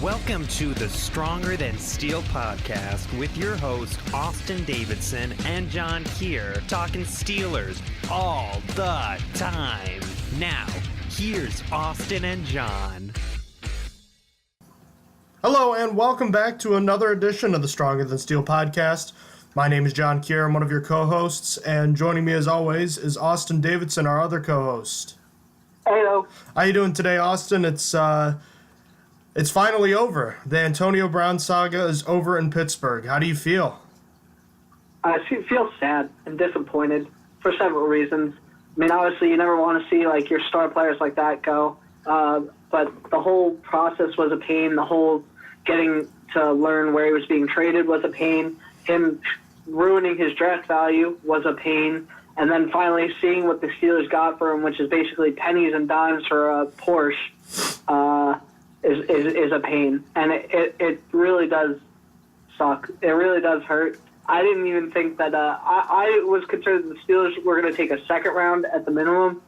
Welcome to the Stronger Than Steel podcast with your host, Austin Davidson and John Keir, talking Steelers all the time. Now, here's Austin and John. Hello, and welcome back to another edition of the Stronger Than Steel podcast. My name is John Keir, I'm one of your co-hosts, and joining me as always is Austin Davidson, our other co-host. Hello. How you doing today, Austin? It's finally over. The Antonio Brown saga is over in Pittsburgh. How do you feel? I feel sad and disappointed for several reasons. I mean, obviously, you never want to see your star players like that go. But the whole process was a pain. The whole getting to learn where he was being traded was a pain. Him ruining his draft value was a pain. And then finally seeing what the Steelers got for him, which is basically pennies and dimes for a Porsche, is a pain. And it really does suck. It really does hurt. I didn't even think that I was concerned the Steelers were going to take a second round at the minimum.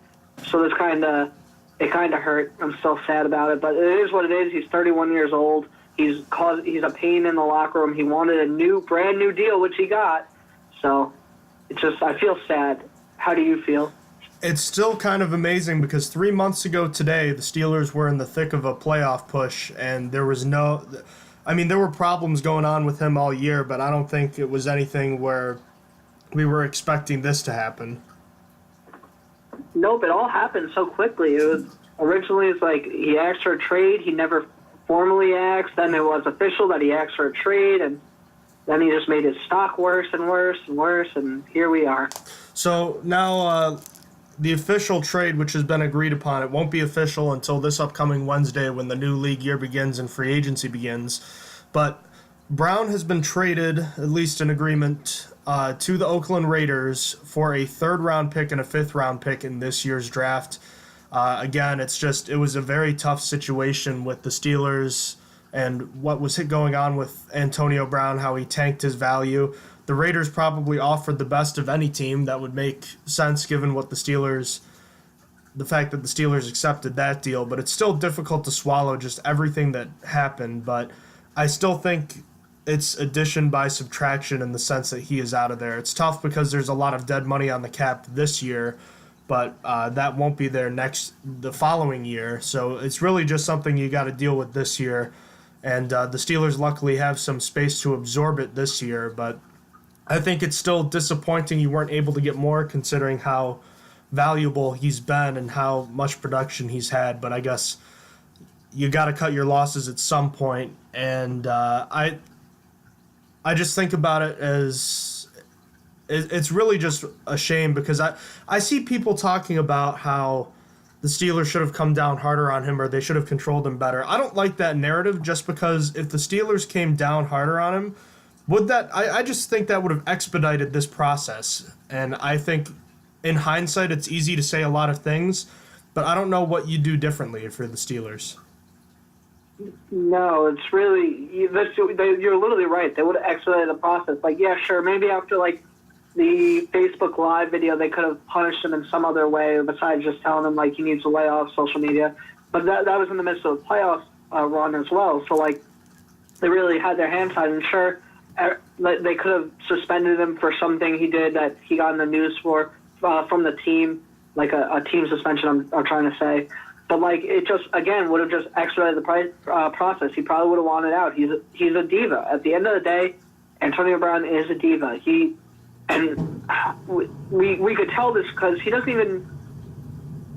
So it kind of hurt. I'm still sad about it, but it is what it is. He's 31 years old. He's a pain in the locker room. He wanted a brand new deal, which he got. So I feel sad. How do you feel? It's still kind of amazing because 3 months ago today, the Steelers were in the thick of a playoff push, and there were problems going on with him all year, but I don't think it was anything where we were expecting this to happen. Nope, it all happened so quickly. It was originally he asked for a trade. He never formally asked. Then it was official that he asked for a trade, and then he just made his stock worse and worse and worse, and here we are. So now the official trade, which has been agreed upon, it won't be official until this upcoming Wednesday when the new league year begins and free agency begins. But Brown has been traded, at least in agreement, to the Oakland Raiders for a third-round pick and a fifth-round pick in this year's draft. Again, it was a very tough situation with the Steelers and what was going on with Antonio Brown, how he tanked his value. The Raiders probably offered the best of any team. That would make sense given what the fact that the Steelers accepted that deal, but it's still difficult to swallow just everything that happened. But I still think it's addition by subtraction in the sense that he is out of there. It's tough because there's a lot of dead money on the cap this year, but that won't be there the following year. So it's really just something you got to deal with this year. And the Steelers luckily have some space to absorb it this year, but I think it's still disappointing you weren't able to get more considering how valuable he's been and how much production he's had. But I guess you got to cut your losses at some point. And I just think about it as it's really just a shame because I see people talking about how the Steelers should have come down harder on him or they should have controlled him better. I don't like that narrative just because if the Steelers came down harder on him, I just think that would have expedited this process. And I think in hindsight, it's easy to say a lot of things, but I don't know what you do differently if you're the Steelers. No, it's really, you're literally right. They would have expedited the process. Yeah, sure, maybe after the Facebook Live video, they could have punished him in some other way besides just telling him he needs to lay off social media. But that was in the midst of the playoff run as well. So they really had their hands tied. And sure, they could have suspended him for something he did that he got in the news for from the team, a team suspension. I'm trying to say. But it just again would have just expedited the process. He probably would have wanted out. He's a diva. At the end of the day, Antonio Brown is a diva. And we could tell this because he doesn't even.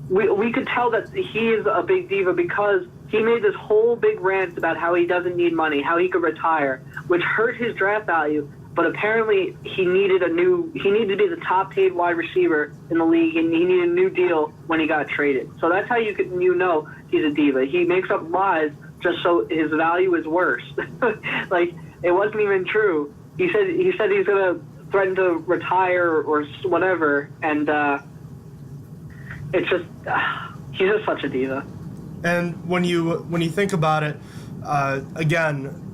We could tell that he is a big diva because he made this whole big rant about how he doesn't need money, how he could retire, which hurt his draft value. But apparently he needed to be the top paid wide receiver in the league, and he needed a new deal when he got traded. So that's how you know he's a diva. He makes up lies just so his value is worse. It wasn't even true. He said he's gonna threaten to retire or whatever, and it's just he's just such a diva. And when you think about it, again,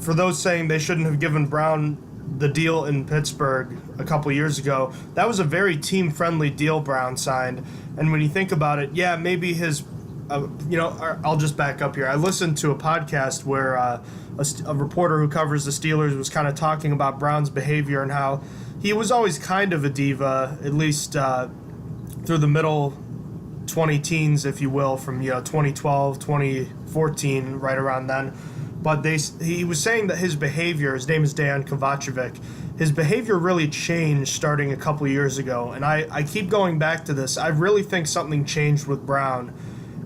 for those saying they shouldn't have given Brown the deal in Pittsburgh a couple years ago, that was a very team-friendly deal Brown signed. And when you think about it, yeah, maybe his I'll just back up here. I listened to a podcast where a reporter who covers the Steelers was kind of talking about Brown's behavior and how he was always kind of a diva, at least through the middle 20 teens, if you will, from 2012, 2014, right around then. But he was saying that his behavior, his name is Dan Kovacevic, his behavior really changed starting a couple years ago. And I keep going back to this. I really think something changed with Brown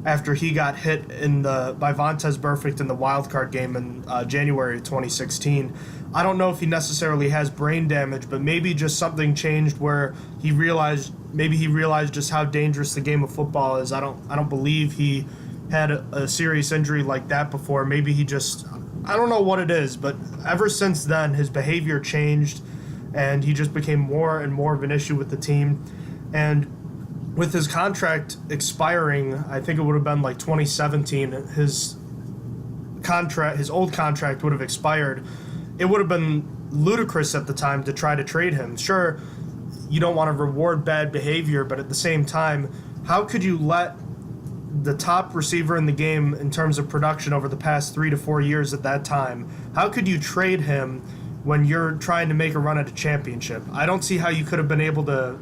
after he got hit by Vontaze Burfict in the wild card game in January of 2016. I don't know if he necessarily has brain damage, but maybe just something changed where he realized just how dangerous the game of football is. I don't believe he had a serious injury like that before. Maybe he just, I don't know what it is, but ever since then his behavior changed and he just became more and more of an issue with the team. And with his contract expiring, I think it would have been like 2017, his old contract would have expired. It would have been ludicrous at the time to try to trade him. Sure, you don't want to reward bad behavior, but at the same time, how could you let the top receiver in the game in terms of production over the past 3 to 4 years at that time, how could you trade him when you're trying to make a run at a championship? I don't see how you could have been able to,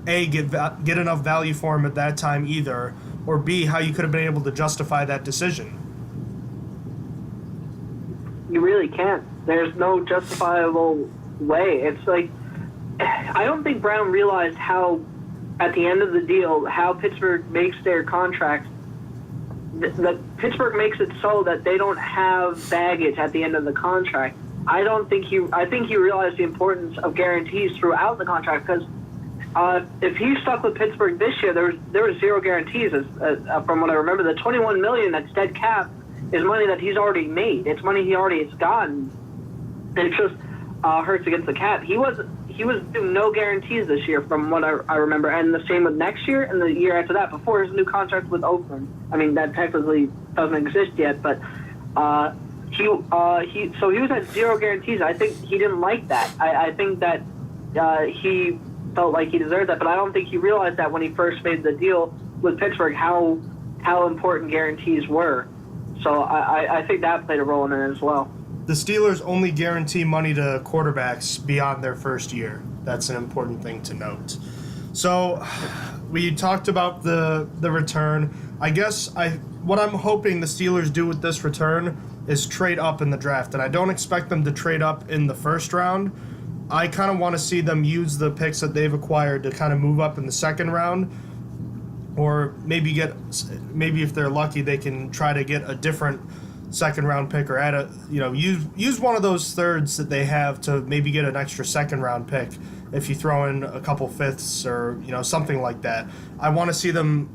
A, get enough value for him at that time either, or B, how you could have been able to justify that decision. You really can't. There's no justifiable way. It's like, I don't think Brown realized how, at the end of the deal, how Pittsburgh makes their contract. That Pittsburgh makes it so that they don't have baggage at the end of the contract. I think he realized the importance of guarantees throughout the contract, because if he stuck with Pittsburgh this year, there was zero guarantees. From what I remember, the $21 million that's dead cap is money that he's already made. It's money he already has gotten. And it just hurts against the cap. He was doing no guarantees this year, from what I remember, and the same with next year and the year after that, before his new contract with Oakland. I mean, that technically doesn't exist yet, but he was at zero guarantees. I think he didn't like that. I think that he felt like he deserved that, but I don't think he realized that when he first made the deal with Pittsburgh, how important guarantees were. So I think that played a role in it as well. The Steelers only guarantee money to quarterbacks beyond their first year. That's an important thing to note. So we talked about the return. I guess what I'm hoping the Steelers do with this return is trade up in the draft, and I don't expect them to trade up in the first round. I kind of want to see them use the picks that they've acquired to kind of move up in the second round, or maybe if they're lucky, they can try to get a different second round pick, or add use one of those thirds that they have to maybe get an extra second round pick if you throw in a couple fifths or something like that. I want to see them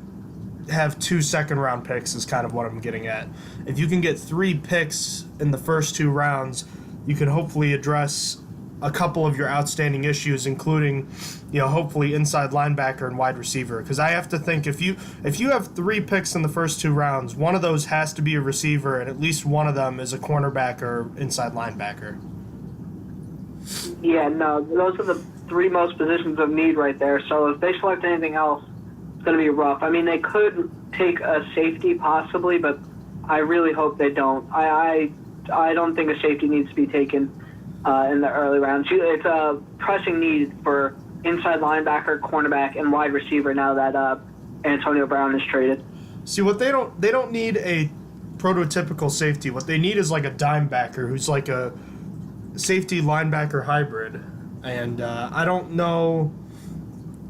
have 2 second round picks is kind of what I'm getting at. If you can get 3 picks in the first 2 rounds, you can hopefully address a couple of your outstanding issues, including, hopefully inside linebacker and wide receiver. Because I have to think, if you have 3 picks in the first 2 rounds, one of those has to be a receiver, and at least one of them is a cornerback or inside linebacker. Yeah, no, those are the 3 most positions of need right there. So if they select anything else, it's going to be rough. I mean, they could take a safety possibly, but I really hope they don't. I don't think a safety needs to be taken in the early rounds. It's a pressing need for inside linebacker, cornerback, and wide receiver now that Antonio Brown is traded. See, what they don't need a prototypical safety. What they need is like a dime backer who's like a safety linebacker hybrid. And I don't know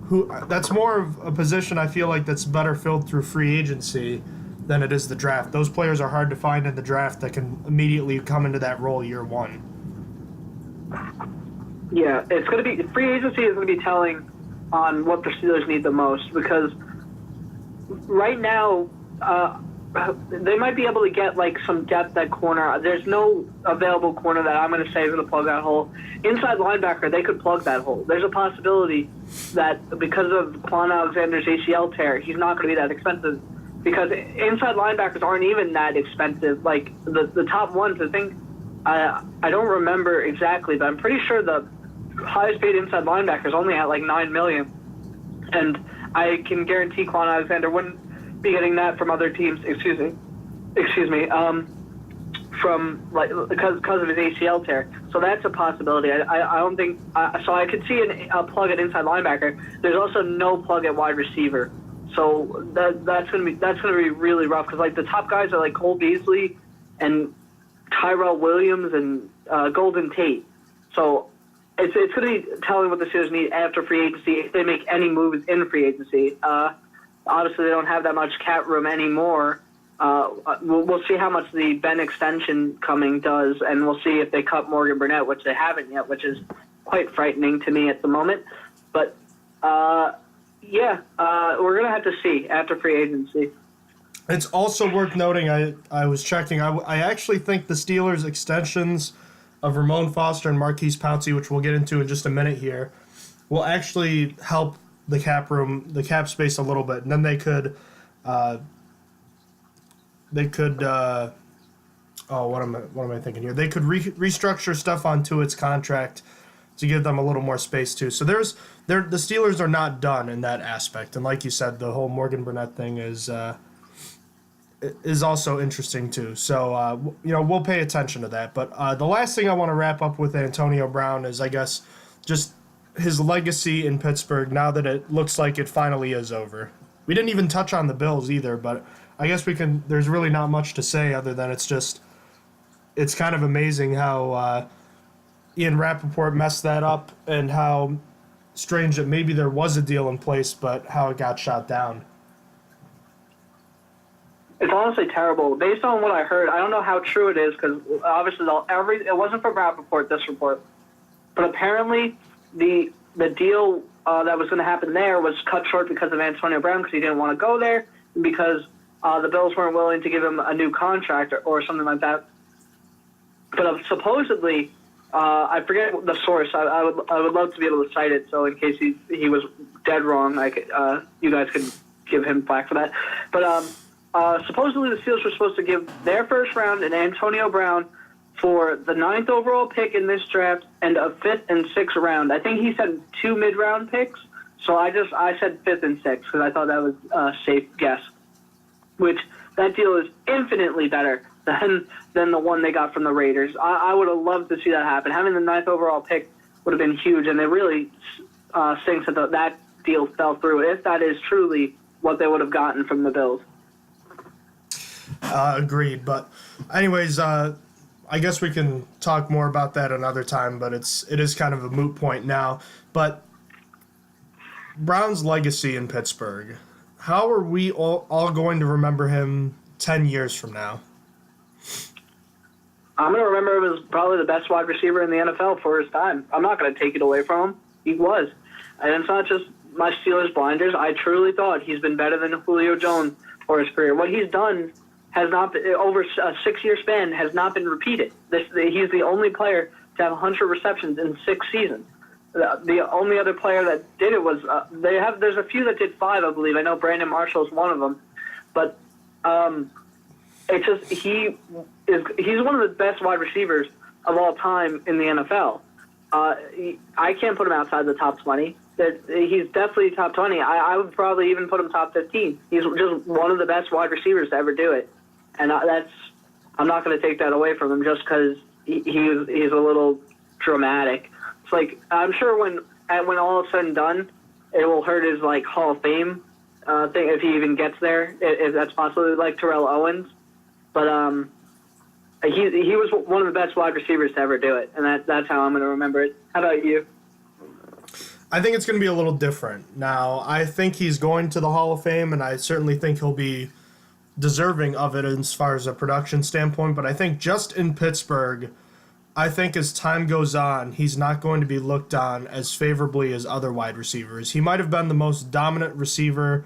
who. That's more of a position I feel like that's better filled through free agency than it is the draft. Those players are hard to find in the draft that can immediately come into that role year one. Yeah, it's going to be free agency is going to be telling on what the Steelers need the most, because right now they might be able to get like some depth at corner. There's no available corner that I'm going to say is going to plug that hole. Inside linebacker, they could plug that hole. There's a possibility that because of Quan Alexander's ACL tear, he's not going to be that expensive, because inside linebackers aren't even that expensive. Like the top ones, I think. I don't remember exactly, but I'm pretty sure the highest paid inside linebacker is only at like $9 million, and I can guarantee Quan Alexander wouldn't be getting that from other teams. Excuse me. From because of his ACL tear. So that's a possibility. I don't think so. I could see a plug at inside linebacker. There's also no plug at wide receiver. So that's gonna be really rough because like the top guys are like Cole Beasley and Tyrell Williams and Golden Tate. So it's going to be telling what the Steelers need after free agency if they make any moves in free agency. Obviously, they don't have that much cap room anymore. We'll see how much the Ben extension coming does, and we'll see if they cut Morgan Burnett, which they haven't yet, which is quite frightening to me at the moment. But, we're going to have to see after free agency. It's also worth noting, I was checking, I actually think the Steelers' extensions of Ramon Foster and Maurkice Pouncey, which we'll get into in just a minute here, will actually help the cap room, the cap space a little bit. And then they could what am I thinking here? They could restructure stuff onto its contract to give them a little more space too. So the Steelers are not done in that aspect. And like you said, the whole Morgan Burnett thing is also interesting too. So, we'll pay attention to that. But the last thing I want to wrap up with Antonio Brown is, I guess, just his legacy in Pittsburgh now that it looks like it finally is over. We didn't even touch on the Bills either, but I guess there's really not much to say other than it's kind of amazing how Ian Rappaport messed that up and how strange that maybe there was a deal in place, but how it got shot down. It's honestly terrible. Based on what I heard, I don't know how true it is because obviously it wasn't from Rappaport, this report. But apparently the deal that was going to happen there was cut short because of Antonio Brown because he didn't want to go there and because the Bills weren't willing to give him a new contract or something like that. But supposedly, I forget the source. I would love to be able to cite it. So in case he was dead wrong, you guys could give him flack for that. But supposedly the Steelers were supposed to give their first round and Antonio Brown for the 9th overall pick in this draft and a 5th and 6th round. I think he said 2 mid-round picks, so I said 5th and 6th because I thought that was a safe guess. Which that deal is infinitely better than the one they got from the Raiders. I would have loved to see that happen. Having the 9th overall pick would have been huge, and it really stinks that that deal fell through. If that is truly what they would have gotten from the Bills. Agreed. But anyways, I guess we can talk more about that another time, but it is kind of a moot point now. But Brown's legacy in Pittsburgh, how are we all going to remember him 10 years from now? I'm going to remember him as probably the best wide receiver in the NFL for his time. I'm not going to take it away from him. He was. And it's not just my Steelers blinders. I truly thought he's been better than Julio Jones for his career. What he's done has not been, over a 6-year span, has not been repeated. He's the only player to have 100 receptions in 6 seasons. The only other player that did it was there's a few that did 5, I believe. I know Brandon Marshall is one of them, but it's just he's one of the best wide receivers of all time in the NFL. I can't put him outside the top 20. He's definitely top 20. I would probably even put him top 15. He's just one of the best wide receivers to ever do it, and I'm not going to take that away from him just because he's a little dramatic. It's like I'm sure when all is said and done, it will hurt his Hall of Fame thing if he even gets there, if that's possible, like Terrell Owens. But he was one of the best wide receivers to ever do it, and that's how I'm going to remember it. How about you? I think it's going to be a little different. Now, I think he's going to the Hall of Fame, and I certainly think he'll be deserving of it as far as a production standpoint. But I think just in Pittsburgh, I think as time goes on, he's not going to be looked on as favorably as other wide receivers. He might have been the most dominant receiver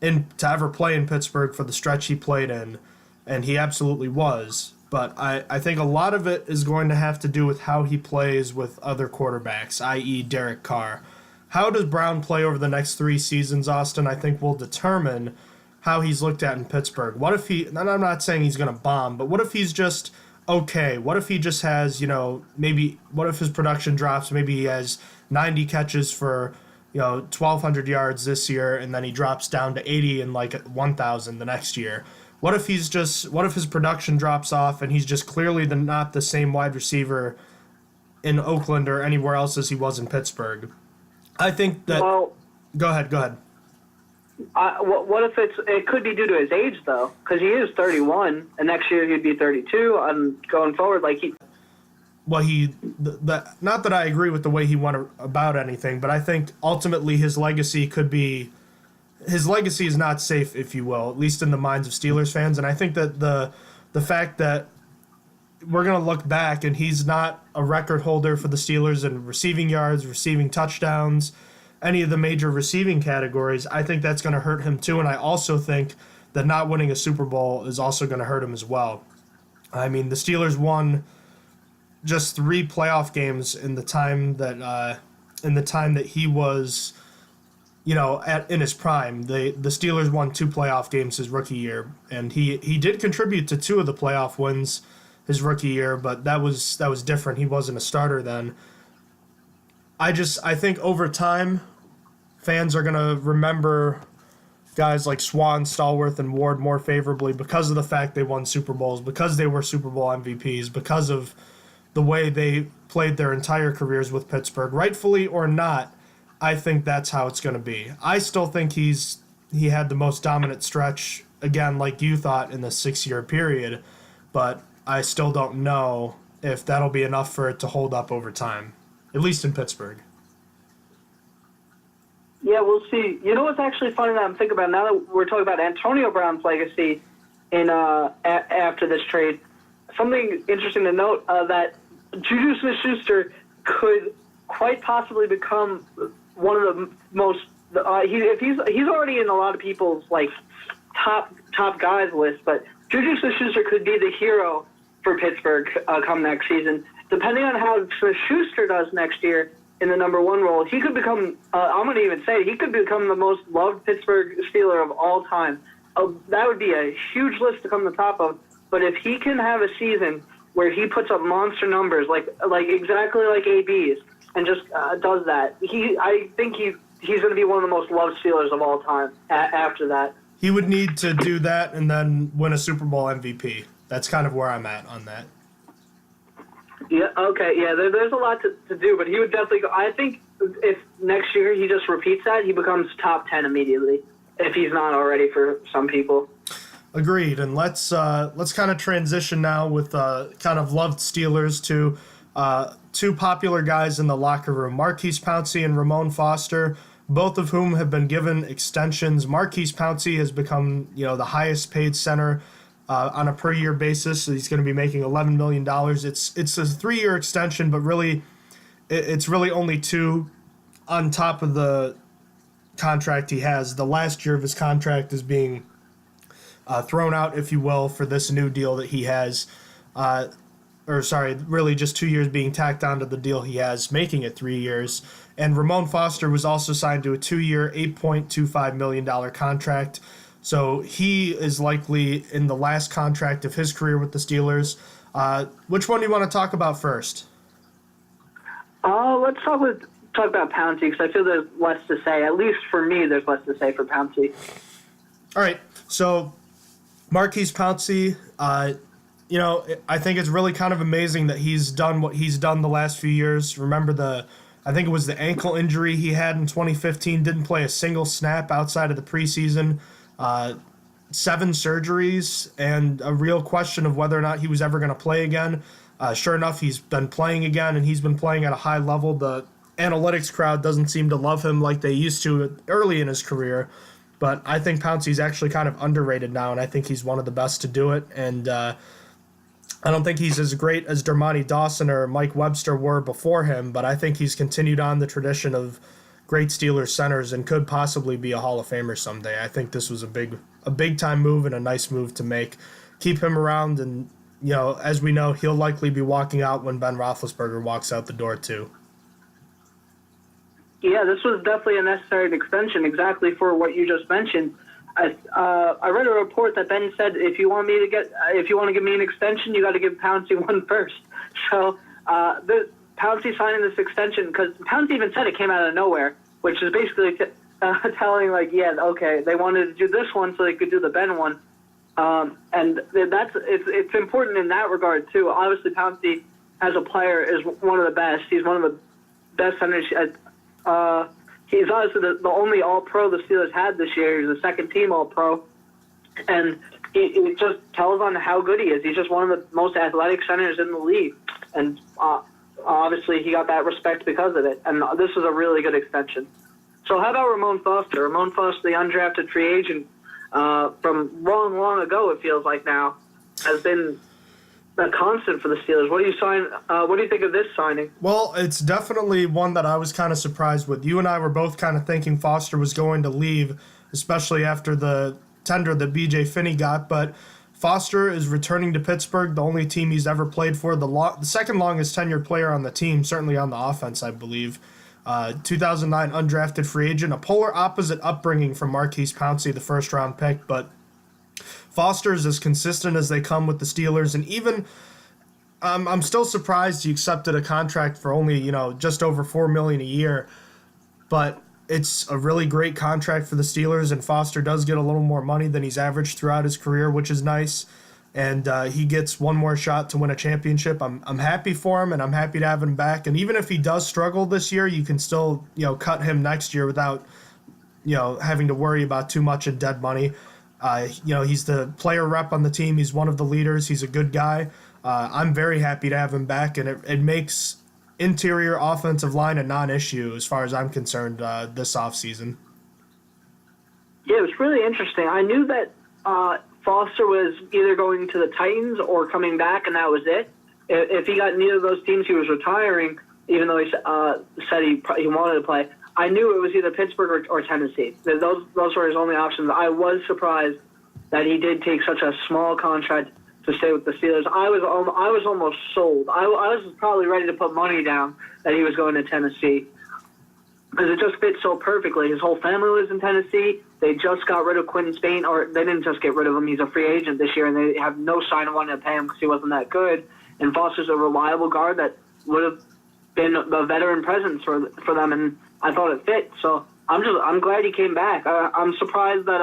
to ever play in Pittsburgh for the stretch he played in, and he absolutely was. But I think a lot of it is going to have to do with how he plays with other quarterbacks, i.e. Derek Carr. How does Brown play over the next 3 seasons, Austin, I think will determine how he's looked at in Pittsburgh. What if and I'm not saying he's going to bomb, but what if he's just okay? What if he just has, maybe what if his production drops? Maybe he has 90 catches for 1,200 yards this year, and then he drops down to 80 and like 1,000 the next year? What if his production drops off and he's just clearly not the same wide receiver in Oakland or anywhere else as he was in Pittsburgh? I think that. Well, go ahead. What if it could be due to his age though? Because he is 31, and next year he'd be 32. And going forward, like he. Well, not that I agree with the way he went about anything, but I think ultimately his legacy is not safe, if you will, at least in the minds of Steelers fans. And I think that the fact that we're going to look back and he's not a record holder for the Steelers in receiving yards, receiving touchdowns, any of the major receiving categories, I think that's going to hurt him too. And I also think that not winning a Super Bowl is also going to hurt him as well. I mean, the Steelers won just 3 playoff games in the time that he was, in his prime. The Steelers won 2 playoff games his rookie year, and he did contribute to 2 of the playoff wins his rookie year, but that was different. He wasn't a starter then. I think over time, fans are gonna remember guys like Swan, Stallworth, and Ward more favorably because of the fact they won Super Bowls, because they were Super Bowl MVPs, because of the way they played their entire careers with Pittsburgh, rightfully or not. I think that's how it's going to be. I still think he had the most dominant stretch, again, like you thought, in the 6-year period, but I still don't know if that'll be enough for it to hold up over time, at least in Pittsburgh. Yeah, we'll see. You know what's actually funny that I'm thinking about now that we're talking about Antonio Brown's legacy in after this trade? Something interesting to note that Juju Smith-Schuster could quite possibly become one of the most. He's already in a lot of people's like top guys list, but Juju Smith-Schuster could be the hero for Pittsburgh come next season. Depending on how Smith-Schuster does next year in the number 1 role, he could become. I'm going to even say he could become the most loved Pittsburgh Steeler of all time. That would be a huge list to come to the top of. But if he can have a season where he puts up monster numbers, like exactly like AB's, and just does that, I think he's going to be one of the most loved Steelers of all time. After that, he would need to do that and then win a Super Bowl MVP. That's kind of where I'm at on that. Yeah. Okay. Yeah. There's a lot to do, but he would definitely go. I think if next year he just repeats that, he becomes top 10 immediately. If he's not already for some people. Agreed, and let's kind of transition now with kind of loved Steelers to 2 popular guys in the locker room, Maurkice Pouncey and Ramon Foster, both of whom have been given extensions. Maurkice Pouncey has become the highest paid center on a per year basis. So he's going to be making $11 million. It's a 3-year extension, but really it's really only 2 on top of the contract he has. The last year of his contract is being thrown out, if you will, for this new deal that he has. Really just 2 years being tacked onto the deal he has, making it 3 years. And Ramon Foster was also signed to a 2-year, $8.25 million contract. So he is likely in the last contract of his career with the Steelers. Which one do you want to talk about first? Let's talk about Pouncey, because I feel there's less to say. At least for me, there's less to say for Pouncey. All right, so Maurkice Pouncey, I think it's really kind of amazing that he's done what he's done the last few years. Remember I think it was the ankle injury he had in 2015, didn't play a single snap outside of the preseason, 7 surgeries, and a real question of whether or not he was ever going to play again. Sure enough, he's been playing again, and he's been playing at a high level. The analytics crowd doesn't seem to love him like they used to early in his career. But I think Pouncey's actually kind of underrated now, and I think he's one of the best to do it. And I don't think he's as great as Dermontti Dawson or Mike Webster were before him, but I think he's continued on the tradition of great Steelers centers and could possibly be a Hall of Famer someday. I think this was a big-time move and a nice move to make. Keep him around, and as we know, he'll likely be walking out when Ben Roethlisberger walks out the door too. Yeah, this was definitely a necessary extension, exactly for what you just mentioned. I read a report that Ben said if you want to give me an extension, you got to give Pouncey one first. So Pouncey signing this extension, because Pouncey even said it came out of nowhere. which is basically telling, like, yeah, okay, they wanted to do this one so they could do the Ben one. And it's important in that regard, too. Obviously, Pouncey, as a player, is one of the best. He's one of the best centers. He's honestly the only All-Pro the Steelers had this year. He's a second-team All-Pro. And it just tells on how good he is. He's just one of the most athletic centers in the league. And obviously he got that respect because of it. And this is a really good extension. So how about Ramon Foster? Ramon Foster, the undrafted free agent from long ago, it feels like now, has been a constant for the Steelers. What do you think of this signing? Well, it's definitely one that I was kind of surprised with. You and I were both kind of thinking Foster was going to leave, especially after the tender that B.J. Finney got, but Foster is returning to Pittsburgh, the only team he's ever played for, the second longest tenured player on the team, certainly on the offense, I believe. 2009 undrafted free agent, a polar opposite upbringing from Maurkice Pouncey, the first-round pick, but Foster's as consistent as they come with the Steelers, and even I'm still surprised he accepted a contract for only, just over $4 million a year, but it's a really great contract for the Steelers, and Foster does get a little more money than he's averaged throughout his career, which is nice. And he gets one more shot to win a championship. I'm happy for him, and I'm happy to have him back. And even if he does struggle this year, you can still cut him next year without having to worry about too much in dead money. He's the player rep on the team. He's one of the leaders. He's a good guy. I'm very happy to have him back, and it makes interior offensive line a non-issue as far as I'm concerned this offseason. Yeah, it was really interesting. I knew that Foster was either going to the Titans or coming back, and that was it. If he got neither of those teams, he was retiring, even though he said he wanted to play. I knew it was either Pittsburgh or Tennessee. Those were his only options. I was surprised that he did take such a small contract to stay with the Steelers. I was almost sold. I was probably ready to put money down that he was going to Tennessee because it just fits so perfectly. His whole family lives in Tennessee. They just got rid of Quentin Spain, or they didn't just get rid of him. He's a free agent this year, and they have no sign of wanting to pay him because he wasn't that good. And Foster's a reliable guard that would have been a veteran presence for them, and I thought it fit. So I'm glad he came back. I'm surprised that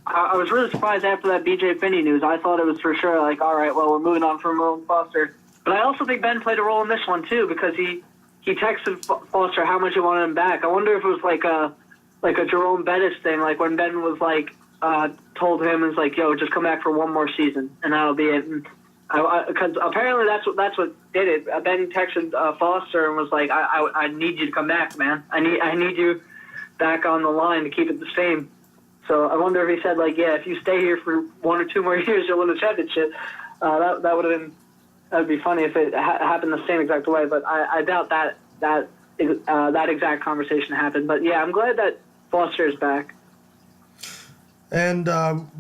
I was really surprised after that B.J. Finney news. I thought it was for sure like, all right, well, we're moving on from Ramon Foster. But I also think Ben played a role in this one too because he texted Foster how much he wanted him back. I wonder if it was like a Jerome Bettis thing, like when Ben was like told him, it's like, yo, just come back for one more season and that'll be it. Because apparently that's what did it. Ben texted Foster and was like, I need you to come back, man. I need you back on the line to keep it the same. So I wonder if he said, like, yeah, if you stay here for 1 or 2 more years, you'll win a championship. That would be funny if it happened the same exact way. But I doubt that exact conversation happened. But yeah, I'm glad that Foster is back. And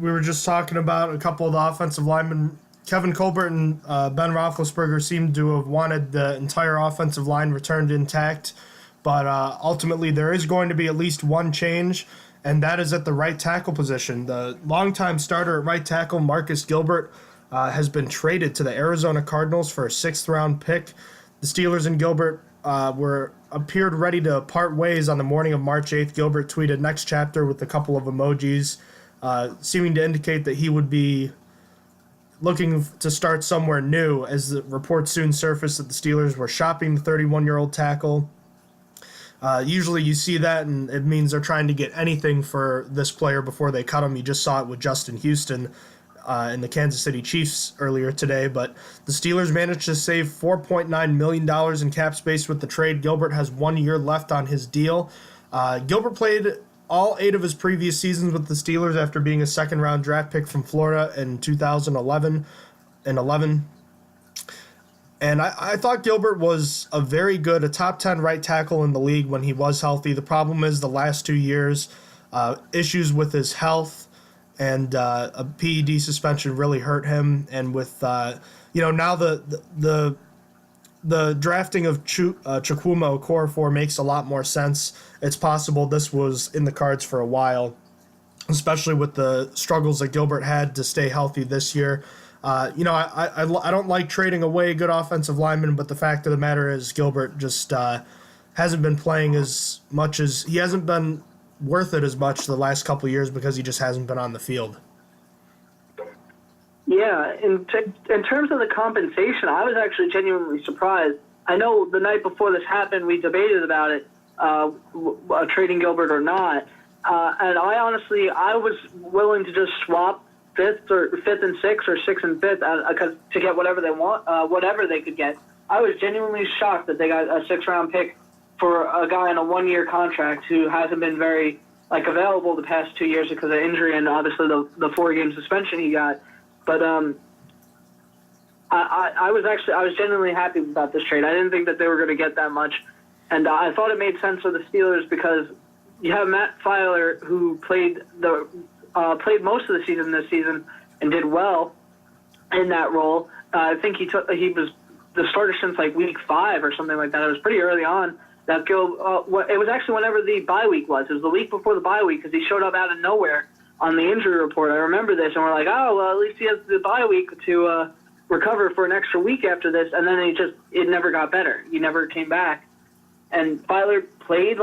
we were just talking about a couple of the offensive linemen. Kevin Colbert and Ben Roethlisberger seem to have wanted the entire offensive line returned intact. But ultimately, there is going to be at least one change, and that is at the right tackle position. The longtime starter at right tackle, Marcus Gilbert, has been traded to the Arizona Cardinals for a 6th-round pick. The Steelers and Gilbert appeared ready to part ways on the morning of March 8th. Gilbert tweeted next chapter with a couple of emojis, seeming to indicate that he would be looking to start somewhere new, as the reports soon surfaced that the Steelers were shopping the 31-year-old tackle. Usually you see that, and it means they're trying to get anything for this player before they cut him. You just saw it with Justin Houston in the Kansas City Chiefs earlier today. But the Steelers managed to save $4.9 million in cap space with the trade. Gilbert has 1 year left on his deal. Gilbert played all 8 of his previous seasons with the Steelers after being a 2nd-round draft pick from Florida in 2011. And I thought Gilbert was a top 10 right tackle in the league when he was healthy. The problem is the last 2 years, issues with his health and a PED suspension really hurt him. And with now the drafting of Chukwuma Okorafor makes a lot more sense. It's possible this was in the cards for a while, especially with the struggles that Gilbert had to stay healthy this year. I don't like trading away good offensive linemen, but the fact of the matter is Gilbert just hasn't been playing as much as he hasn't been worth it as much the last couple of years because he just hasn't been on the field. Yeah, in terms of the compensation, I was actually genuinely surprised. I know the night before this happened, we debated about it, trading Gilbert or not. And I was willing to just swap fifth and sixth or sixth and fifth to get whatever they want, whatever they could get. I was genuinely shocked that they got a 6th-round pick for a guy on a 1-year contract who hasn't been very available the past 2 years because of injury and obviously the 4-game suspension he got. But I was genuinely happy about this trade. I didn't think that they were going to get that much, and I thought it made sense for the Steelers because you have Matt Filer, who played most of the season this season and did well in that role. I think he was the starter since week 5 or something like that. It was pretty early on. It was actually whenever the bye week was. It was the week before the bye week because he showed up out of nowhere on the injury report. I remember this, and we're like, oh, well, at least he has the bye week to recover for an extra week after this, and then it never got better. He never came back. And Filer played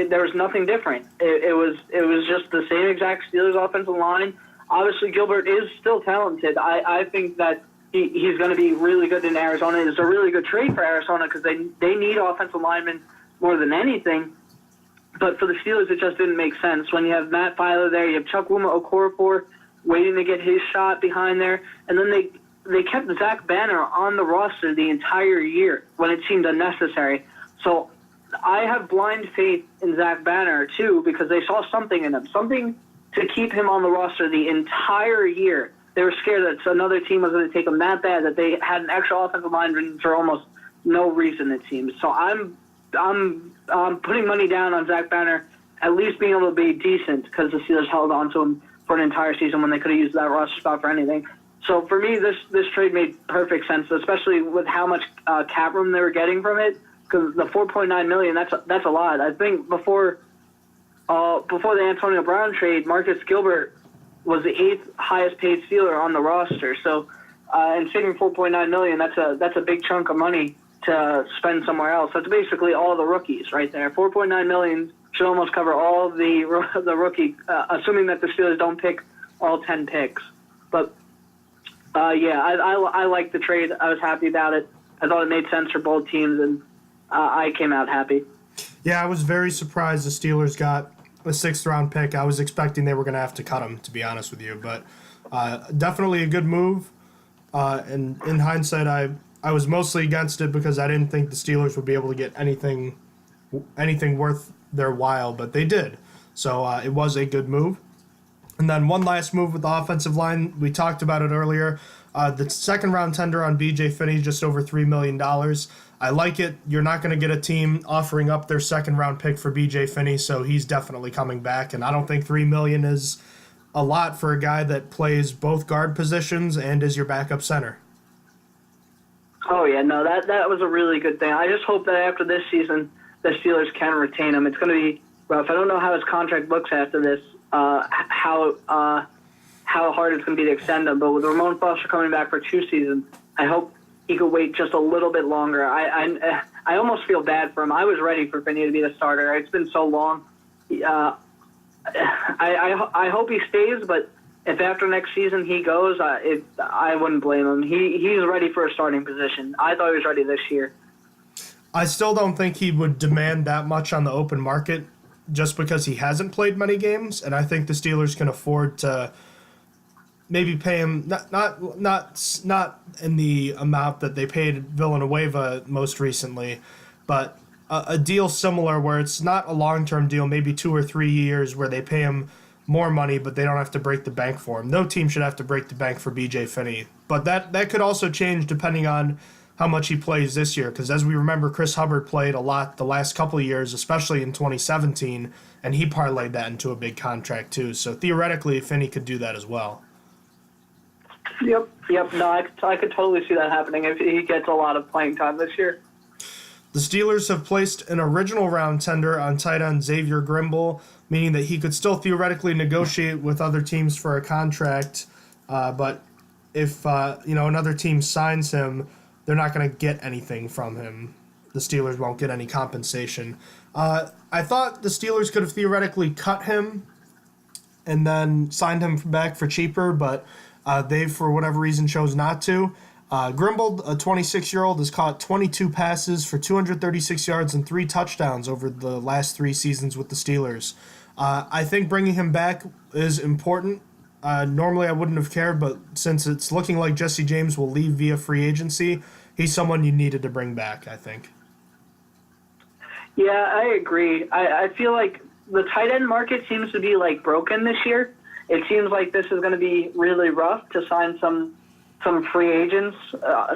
there was nothing different. It was just the same exact Steelers offensive line. Obviously, Gilbert is still talented. I think that he's going to be really good in Arizona. It's a really good trade for Arizona because they need offensive linemen more than anything. But for the Steelers, it just didn't make sense. When you have Matt Filer there, you have Chukwuma Okorafor waiting to get his shot behind there, and then they kept Zach Banner on the roster the entire year when it seemed unnecessary. So I have blind faith in Zach Banner, too, because they saw something in him, something to keep him on the roster the entire year. They were scared that another team was going to take him that bad that they had an extra offensive lineman for almost no reason, it seems. So I'm putting money down on Zach Banner at least being able to be decent because the Steelers held on to him for an entire season when they could have used that roster spot for anything. So for me, this trade made perfect sense, especially with how much cap room they were getting from it. Because the $4.9 million, that's a lot. I think before the Antonio Brown trade, Maurkice Gilbert was the 8th highest paid Steeler on the roster. So, and saving $4.9 million, that's a big chunk of money to spend somewhere else. That's basically all the rookies right there. $4.9 million should almost cover all the rookie, assuming that the Steelers don't pick all 10 picks. But I like the trade. I was happy about it. I thought it made sense for both teams, and I came out happy. Yeah, I was very surprised the Steelers got a 6th-round pick. I was expecting they were going to have to cut him, to be honest with you. But definitely a good move. And in hindsight, I was mostly against it because I didn't think the Steelers would be able to get anything worth their while, but they did. So it was a good move. And then one last move with the offensive line. We talked about it earlier. The 2nd-round tender on B.J. Finney, just over $3 million. I like it. You're not going to get a team offering up their 2nd-round pick for B.J. Finney, so he's definitely coming back. And I don't think $3 million is a lot for a guy that plays both guard positions and is your backup center. Oh, yeah, no, that was a really good thing. I just hope that after this season, the Steelers can retain him. It's going to be rough. I don't know how his contract looks after this, how hard it's going to be to extend him. But with Ramon Foster coming back for 2 seasons, I hope he could wait just a little bit longer. I almost feel bad for him. I was ready for Finney to be the starter. It's been so long. I hope he stays, but if after next season he goes, I wouldn't blame him. He's ready for a starting position. I thought he was ready this year. I still don't think he would demand that much on the open market just because he hasn't played many games, and I think the Steelers can afford to maybe pay him not in the amount that they paid Villanueva most recently, but a deal similar where it's not a long-term deal, maybe 2 or 3 years where they pay him more money, but they don't have to break the bank for him. No team should have to break the bank for B.J. Finney, but that could also change depending on how much he plays this year, because as we remember, Chris Hubbard played a lot the last couple of years, especially in 2017, and he parlayed that into a big contract too. So theoretically, Finney could do that as well. Yep. No, I could totally see that happening if he gets a lot of playing time this year. The Steelers have placed an original round tender on tight end Xavier Grimble, meaning that he could still theoretically negotiate with other teams for a contract, but if another team signs him, they're not going to get anything from him the Steelers won't get any compensation. I thought the Steelers could have theoretically cut him and then signed him back for cheaper, but they, for whatever reason, chose not to. Grimble, a 26-year-old, has caught 22 passes for 236 yards and 3 touchdowns over the last 3 seasons with the Steelers. I think bringing him back is important. Normally I wouldn't have cared, but since it's looking like Jesse James will leave via free agency, he's someone you needed to bring back, I think. Yeah, I agree. I feel like the tight end market seems to be like broken this year. It seems like this is going to be really rough to sign some free agents.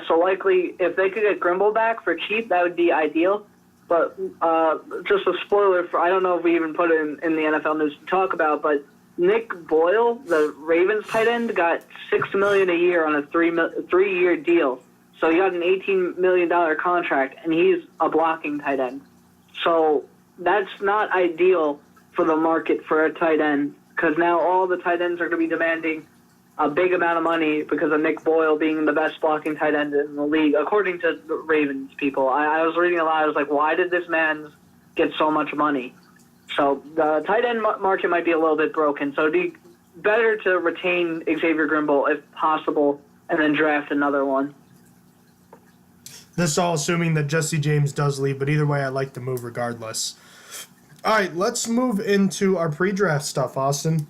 So likely, if they could get Grimble back for cheap, that would be ideal. But just a spoiler, I don't know if we even put it in the NFL news to talk about, but Nick Boyle, the Ravens tight end, got $6 million a year on a three-year deal. So he got an $18 million contract, and he's a blocking tight end. So that's not ideal for the market for a tight end, because now all the tight ends are going to be demanding a big amount of money because of Nick Boyle being the best blocking tight end in the league, according to the Ravens people. I was reading a lot. I was like, why did this man get so much money? So the tight end market might be a little bit broken. So it'd be better to retain Xavier Grimble if possible and then draft another one. This all assuming that Jesse James does leave, but either way, I like the move regardless. All right, let's move into our pre-draft stuff, Austin.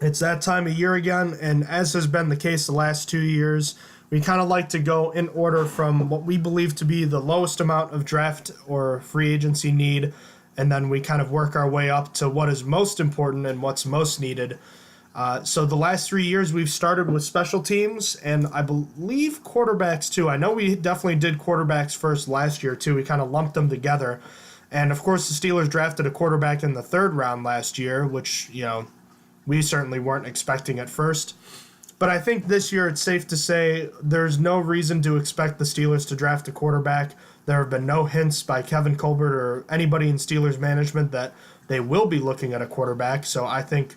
It's that time of year again, and as has been the case the last 2 years, we kind of like to go in order from what we believe to be the lowest amount of draft or free agency need, and then we kind of work our way up to what is most important and what's most needed. So the last 3 years, we've started with special teams, and I believe quarterbacks too. I know we definitely did quarterbacks first last year too. We kind of lumped them together. And of course, the Steelers drafted a quarterback in the 3rd round last year, which, we certainly weren't expecting at first. But I think this year it's safe to say there's no reason to expect the Steelers to draft a quarterback. There have been no hints by Kevin Colbert or anybody in Steelers management that they will be looking at a quarterback. So I think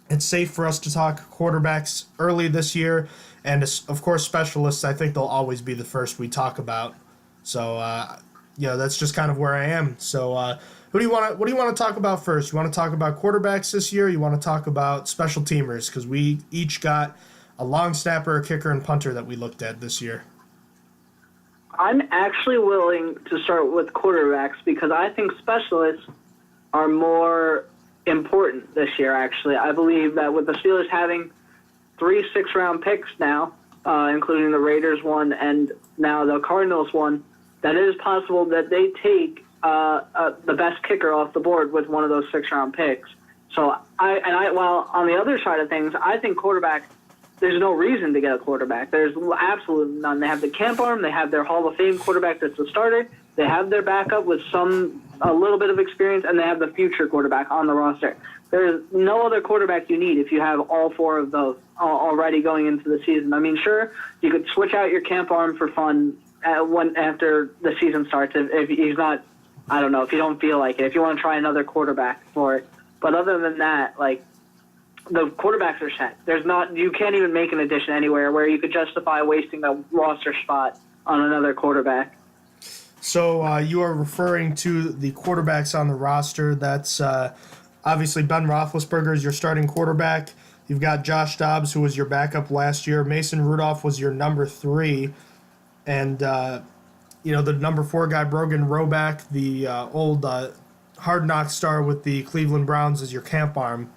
it's safe for us to talk quarterbacks early this year. And, of course, specialists, I think they'll always be the first we talk about. So, that's just kind of where I am. So, what do you want to talk about first? You want to talk about quarterbacks this year? Or you want to talk about special teamers? Because we each got a long snapper, a kicker, and punter that we looked at this year. I'm actually willing to start with quarterbacks because I think specialists are more important this year, actually. I believe that with the Steelers having 3 6-round picks now, including the Raiders one and now the Cardinals one, that it is possible that they take the best kicker off the board with one of those 6-round picks. So while on the other side of things, I think quarterback, there's no reason to get a quarterback. There's absolutely none. They have the camp arm. They have their Hall of Fame quarterback that's the starter. They have their backup with a little bit of experience, and they have the future quarterback on the roster. There's no other quarterback you need if you have all 4 of those already going into the season. I mean, sure, you could switch out your camp arm for fun after the season starts if he's not, I don't know, if you don't feel like it, if you want to try another quarterback for it. But other than that, the quarterbacks are set. You can't even make an addition anywhere where you could justify wasting a roster spot on another quarterback. So you are referring to the quarterbacks on the roster. That's obviously Ben Roethlisberger is your starting quarterback. You've got Josh Dobbs, who was your backup last year. Mason Rudolph was your number 3. And, the number 4 guy, Brogan Roback, the old Hard Knock star with the Cleveland Browns, is your camp arm.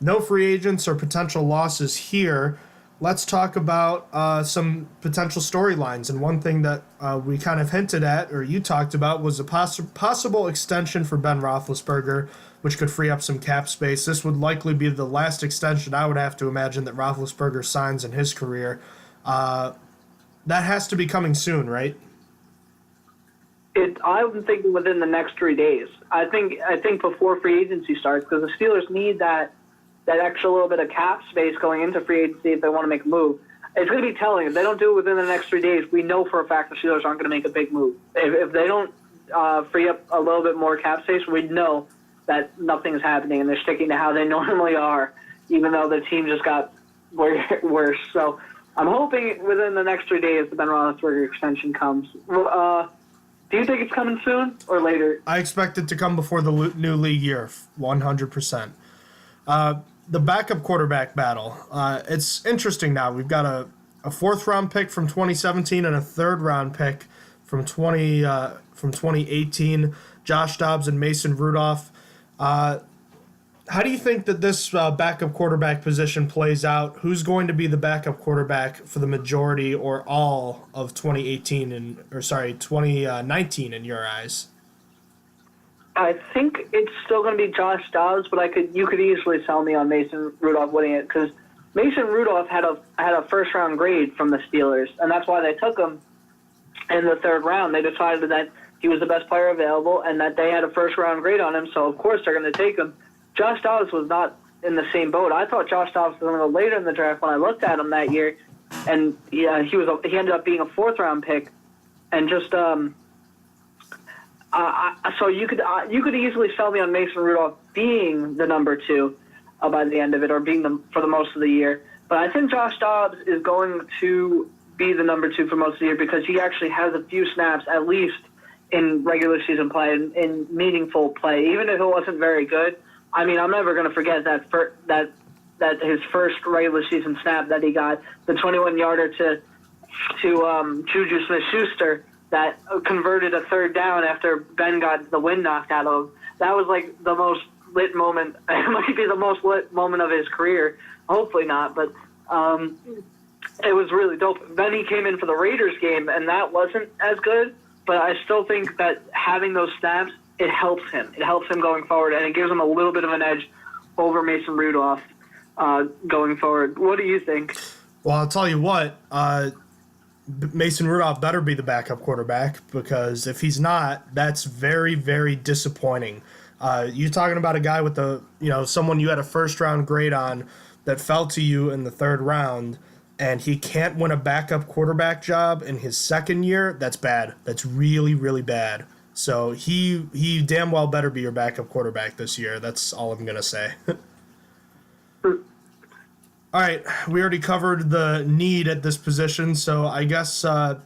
No free agents or potential losses here. Let's talk about some potential storylines. And one thing that we kind of hinted at, or you talked about, was a possible extension for Ben Roethlisberger, which could free up some cap space. This would likely be the last extension I would have to imagine that Roethlisberger signs in his career. That has to be coming soon, right? I'm thinking within the next 3 days. I think before free agency starts, because the Steelers need that extra little bit of cap space going into free agency if they want to make a move. It's going to be telling. If they don't do it within the next 3 days, we know for a fact the Steelers aren't going to make a big move. If they don't free up a little bit more cap space, we know that nothing's happening and they're sticking to how they normally are, even though the team just got worse. So I'm hoping within the next 3 days the Ben Roethlisberger extension comes. Do you think it's coming soon or later? I expect it to come before the new league year, 100%. The backup quarterback battle. It's interesting now. We've got a fourth-round pick from 2017 and a third-round pick from 2018. Josh Dobbs and Mason Rudolph. How do you think that this backup quarterback position plays out? Who's going to be the backup quarterback for the majority or all of 2019 in your eyes? I think it's still going to be Josh Dobbs, but you could easily sell me on Mason Rudolph winning it because Mason Rudolph had a first-round grade from the Steelers, and that's why they took him in the third round. They decided that he was the best player available and that they had a first-round grade on him, so of course they're going to take him. Josh Dobbs was not in the same boat. I thought Josh Dobbs was going to go later in the draft when I looked at him that year, and he ended up being a fourth-round pick, and just so you could easily sell me on Mason Rudolph being the number 2 by the end of it, or being for the most of the year. But I think Josh Dobbs is going to be the number 2 for most of the year because he actually has a few snaps at least in regular season play, in meaningful play, even if it wasn't very good. I mean, I'm never going to forget that his first regular season snap that he got, the 21-yarder to Juju Smith-Schuster that converted a third down after Ben got the wind knocked out of him. That was like the most lit moment. It might be the most lit moment of his career. Hopefully not, but it was really dope. Then he came in for the Raiders game, and that wasn't as good, but I still think that having those snaps, it helps him. It helps him going forward, and it gives him a little bit of an edge over Mason Rudolph going forward. What do you think? Well, I'll tell you what, Mason Rudolph better be the backup quarterback because if he's not, that's very, very disappointing. You're talking about a guy with someone you had a first-round grade on that fell to you in the third round, and he can't win a backup quarterback job in his second year. That's bad. That's really, really bad. So he damn well better be your backup quarterback this year. That's all I'm going to say. All right, we already covered the need at this position, so I guess what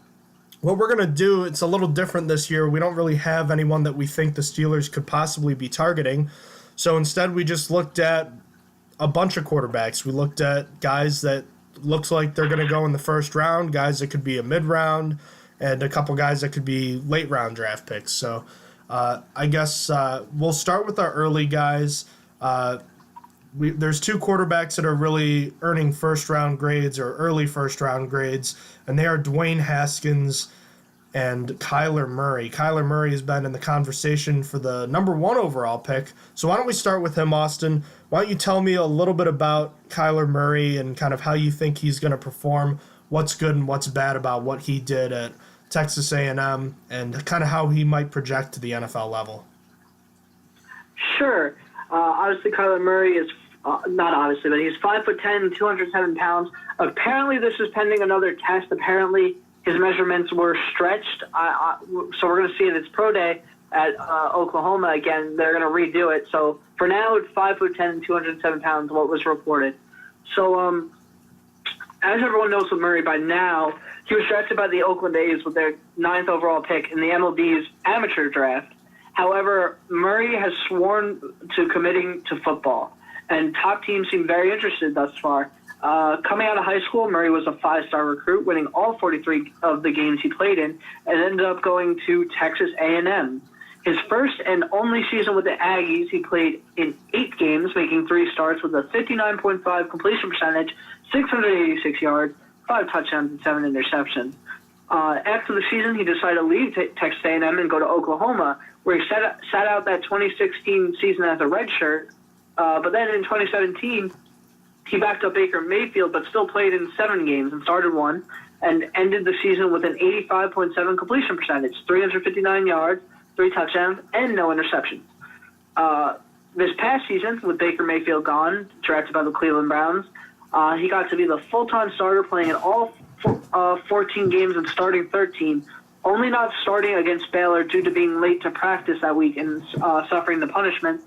we're going to do, it's a little different this year. We don't really have anyone that we think the Steelers could possibly be targeting. So instead, we just looked at a bunch of quarterbacks. We looked at guys that looks like they're going to go in the first round, guys that could be a mid-round, and a couple guys that could be late-round draft picks. So I guess we'll start with our early guys. There's 2 quarterbacks that are really earning first-round grades or early first-round grades, and they are Dwayne Haskins and Kyler Murray. Kyler Murray has been in the conversation for the number 1 overall pick. So why don't we start with him, Austin? Why don't you tell me a little bit about Kyler Murray and kind of how you think he's going to perform, what's good and what's bad about what he did at Texas A&M, and kind of how he might project to the NFL level? Sure. Obviously, Kyler Murray is not obviously, but he's 5'10", 207 pounds. Apparently, this is pending another test. Apparently, his measurements were stretched. So we're going to see it at his pro day at Oklahoma again. They're going to redo it. So for now, it's 5'10", 207 pounds, what was reported. So as everyone knows with Murray by now, he was drafted by the Oakland Raiders with their 9th overall pick in the MLB's amateur draft. However, Murray has sworn to committing to football, and top teams seem very interested thus far. Coming out of high school, Murray was a 5-star recruit, winning all 43 of the games he played in, and ended up going to Texas A&M. His first and only season with the Aggies, he played in 8 games, making 3 starts with a 59.5 completion percentage, 686 yards, 5 touchdowns, and 7 interceptions. After the season, he decided to leave Texas A&M and go to Oklahoma, where he sat out that 2016 season as a redshirt. But then in 2017, he backed up Baker Mayfield, but still played in 7 games and started 1, and ended the season with an 85.7 completion percentage, 359 yards, 3 touchdowns, and no interceptions. This past season, with Baker Mayfield gone, drafted by the Cleveland Browns, he got to be the full-time starter, playing in all 14 games and starting 13, only not starting against Baylor due to being late to practice that week and suffering the punishment.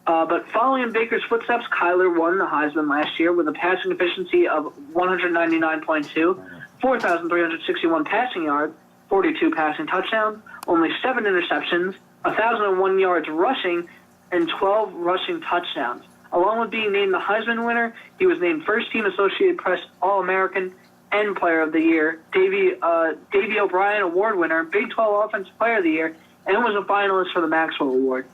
But following in Baker's footsteps, Kyler won the Heisman last year with a passing efficiency of 199.2, 4,361 passing yards, 42 passing touchdowns, only 7 interceptions, 1,001 yards rushing, and 12 rushing touchdowns. Along with being named the Heisman winner, he was named first-team Associated Press All-American and Player of the Year, Davey O'Brien Award winner, Big 12 Offensive Player of the Year, and was a finalist for the Maxwell Award.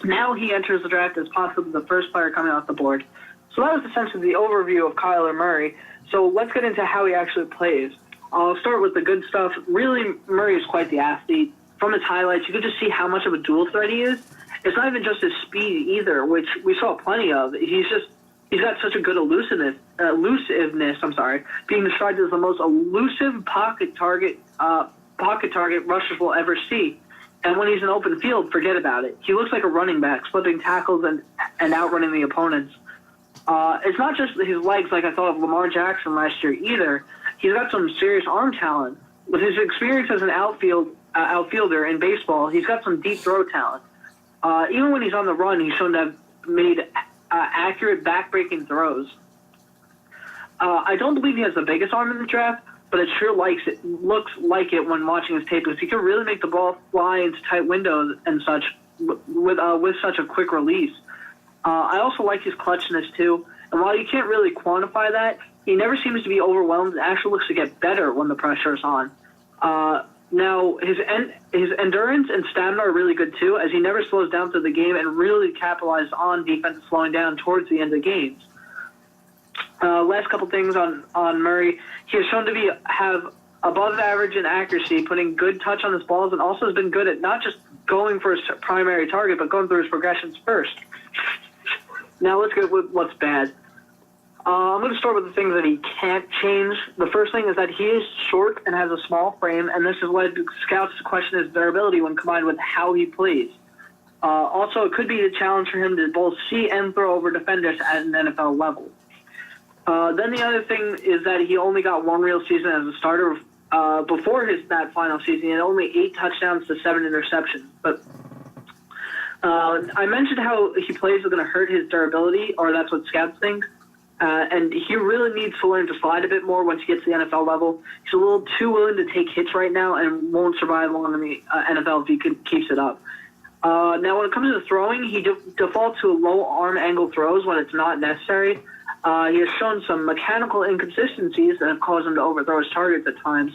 Now he enters the draft as possibly the first player coming off the board. So that was essentially the overview of Kyler Murray. So let's get into how he actually plays. I'll start with the good stuff. Really, Murray is quite the athlete. From his highlights, you could just see how much of a dual threat he is. It's not even just his speed either, which we saw plenty of. He's got such a good elusiveness, being described as the most elusive pocket target rushers will ever see. And when he's in open field, forget about it. He looks like a running back, slipping tackles and outrunning the opponents. It's not just his legs like I thought of Lamar Jackson last year either. He's got some serious arm talent. With his experience as an outfielder in baseball, he's got some deep throw talent. Even when he's on the run, he's shown to have made accurate back-breaking throws. I don't believe he has the biggest arm in the draft, but it sure looks like it when watching his tape, because he can really make the ball fly into tight windows and such with such a quick release. I also like his clutchness too, and while you can't really quantify that, he never seems to be overwhelmed and actually looks to get better when the pressure is on. Now, his endurance and stamina are really good too, as he never slows down through the game and really capitalizes on defense slowing down towards the end of games. Last couple things on Murray. He has shown to have above average in accuracy, putting good touch on his balls, and also has been good at not just going for his primary target, but going through his progressions first. Now let's get with what's bad. I'm going to start with the things that he can't change. The first thing is that he is short and has a small frame, and this has led scouts to question his durability when combined with how he plays. Also, it could be a challenge for him to both see and throw over defenders at an NFL level. Then the other thing is that he only got one real season as a starter before that final season. He had only 8 touchdowns to 7 interceptions. But I mentioned how he plays is going to hurt his durability, or that's what scouts think. And he really needs to learn to slide a bit more once he gets to the NFL level. He's a little too willing to take hits right now and won't survive long in the NFL if he keeps it up. Now, when it comes to throwing, he defaults to low arm angle throws when it's not necessary. He has shown some mechanical inconsistencies that have caused him to overthrow his targets at times.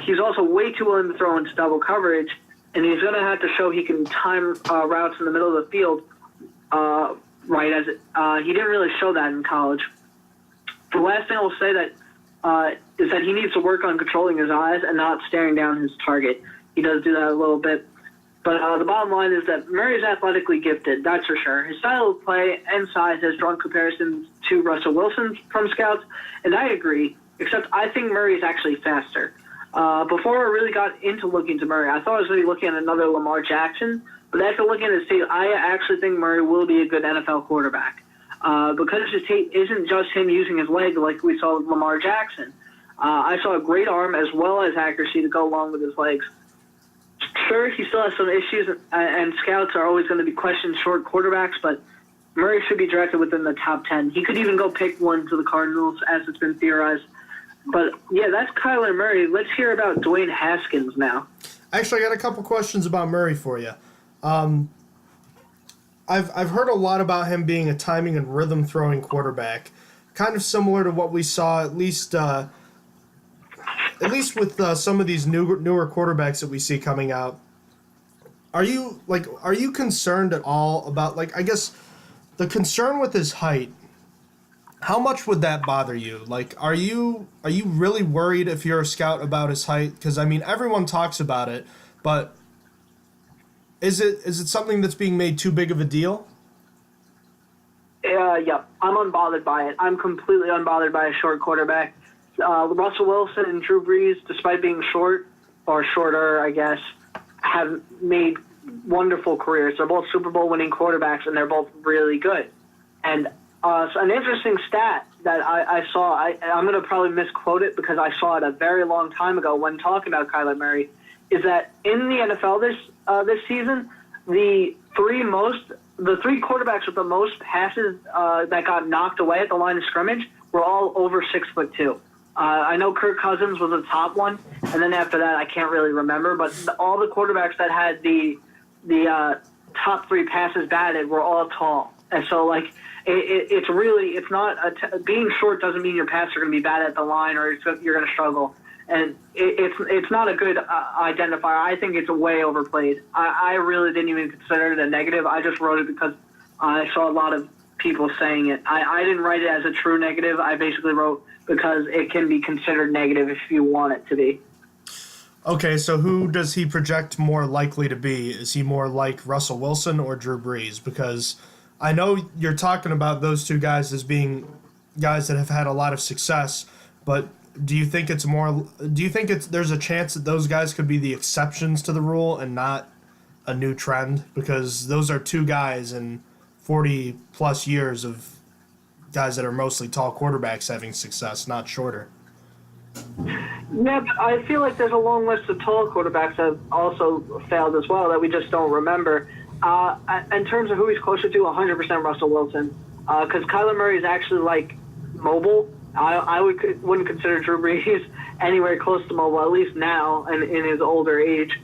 He's also way too willing to throw into double coverage, and he's going to have to show he can time routes in the middle of the field right as he didn't really show that in college. The last thing I will say is that he needs to work on controlling his eyes and not staring down his target. He does do that a little bit. But the bottom line is that Murray is athletically gifted, that's for sure. His style of play and size has drawn comparisons to Russell Wilson from scouts, and I agree, except I think Murray is actually faster. Before I really got into looking to Murray, I thought I was going to be looking at another Lamar Jackson, but after looking at his tape, I actually think Murray will be a good NFL quarterback. Because his tape isn't just him using his leg like we saw with Lamar Jackson. I saw a great arm as well as accuracy to go along with his legs. Sure, he still has some issues, and scouts are always going to be questioning short quarterbacks, but Murray should be drafted within the top 10. He could even go pick one to the Cardinals, as it's been theorized. But, yeah, that's Kyler Murray. Let's hear about Dwayne Haskins now. Actually, I got a couple questions about Murray for you. I've heard a lot about him being a timing and rhythm throwing quarterback, kind of similar to what we saw at least with some of these newer quarterbacks that we see coming out. Are you concerned at all about, I guess the concern with his height? How much would that bother you? Are you really worried if you're a scout about his height? Because I mean, everyone talks about it, but is it something that's being made too big of a deal? Yeah, I'm unbothered by it. I'm completely unbothered by a short quarterback. Russell Wilson and Drew Brees, despite being short, or shorter, I guess, have made wonderful careers. They're both Super Bowl winning quarterbacks, and they're both really good. And so an interesting stat that I saw, I'm going to probably misquote it because I saw it a very long time ago when talking about Kyler Murray, is that in the NFL this season, the three quarterbacks with the most passes that got knocked away at the line of scrimmage were all over 6'2". I know Kirk Cousins was the top one, And then after that, I can't really remember. But all the quarterbacks that had the top 3 passes batted were all tall. And so, like, it's not being short doesn't mean your passes are going to be bad at the line or you're going to struggle. And it's not a good identifier. I think it's way overplayed. I really didn't even consider it a negative. I just wrote it because I saw a lot of people saying it. I didn't write it as a true negative. I basically wrote because it can be considered negative if you want it to be. Okay, so who does he project more likely to be? Is he more like Russell Wilson or Drew Brees? Because I know you're talking about those two guys as being guys that have had a lot of success, but do you think there's a chance that those guys could be the exceptions to the rule and not a new trend? Because those are two guys in 40 plus years of guys that are mostly tall quarterbacks having success, not shorter. Yeah, but I feel like there's a long list of tall quarterbacks that have also failed as well that we just don't remember. In terms of who he's closer to, 100% Russell Wilson. Because Kyler Murray is actually, like, mobile. I wouldn't consider Drew Brees anywhere close to mobile, at least now and in his older age.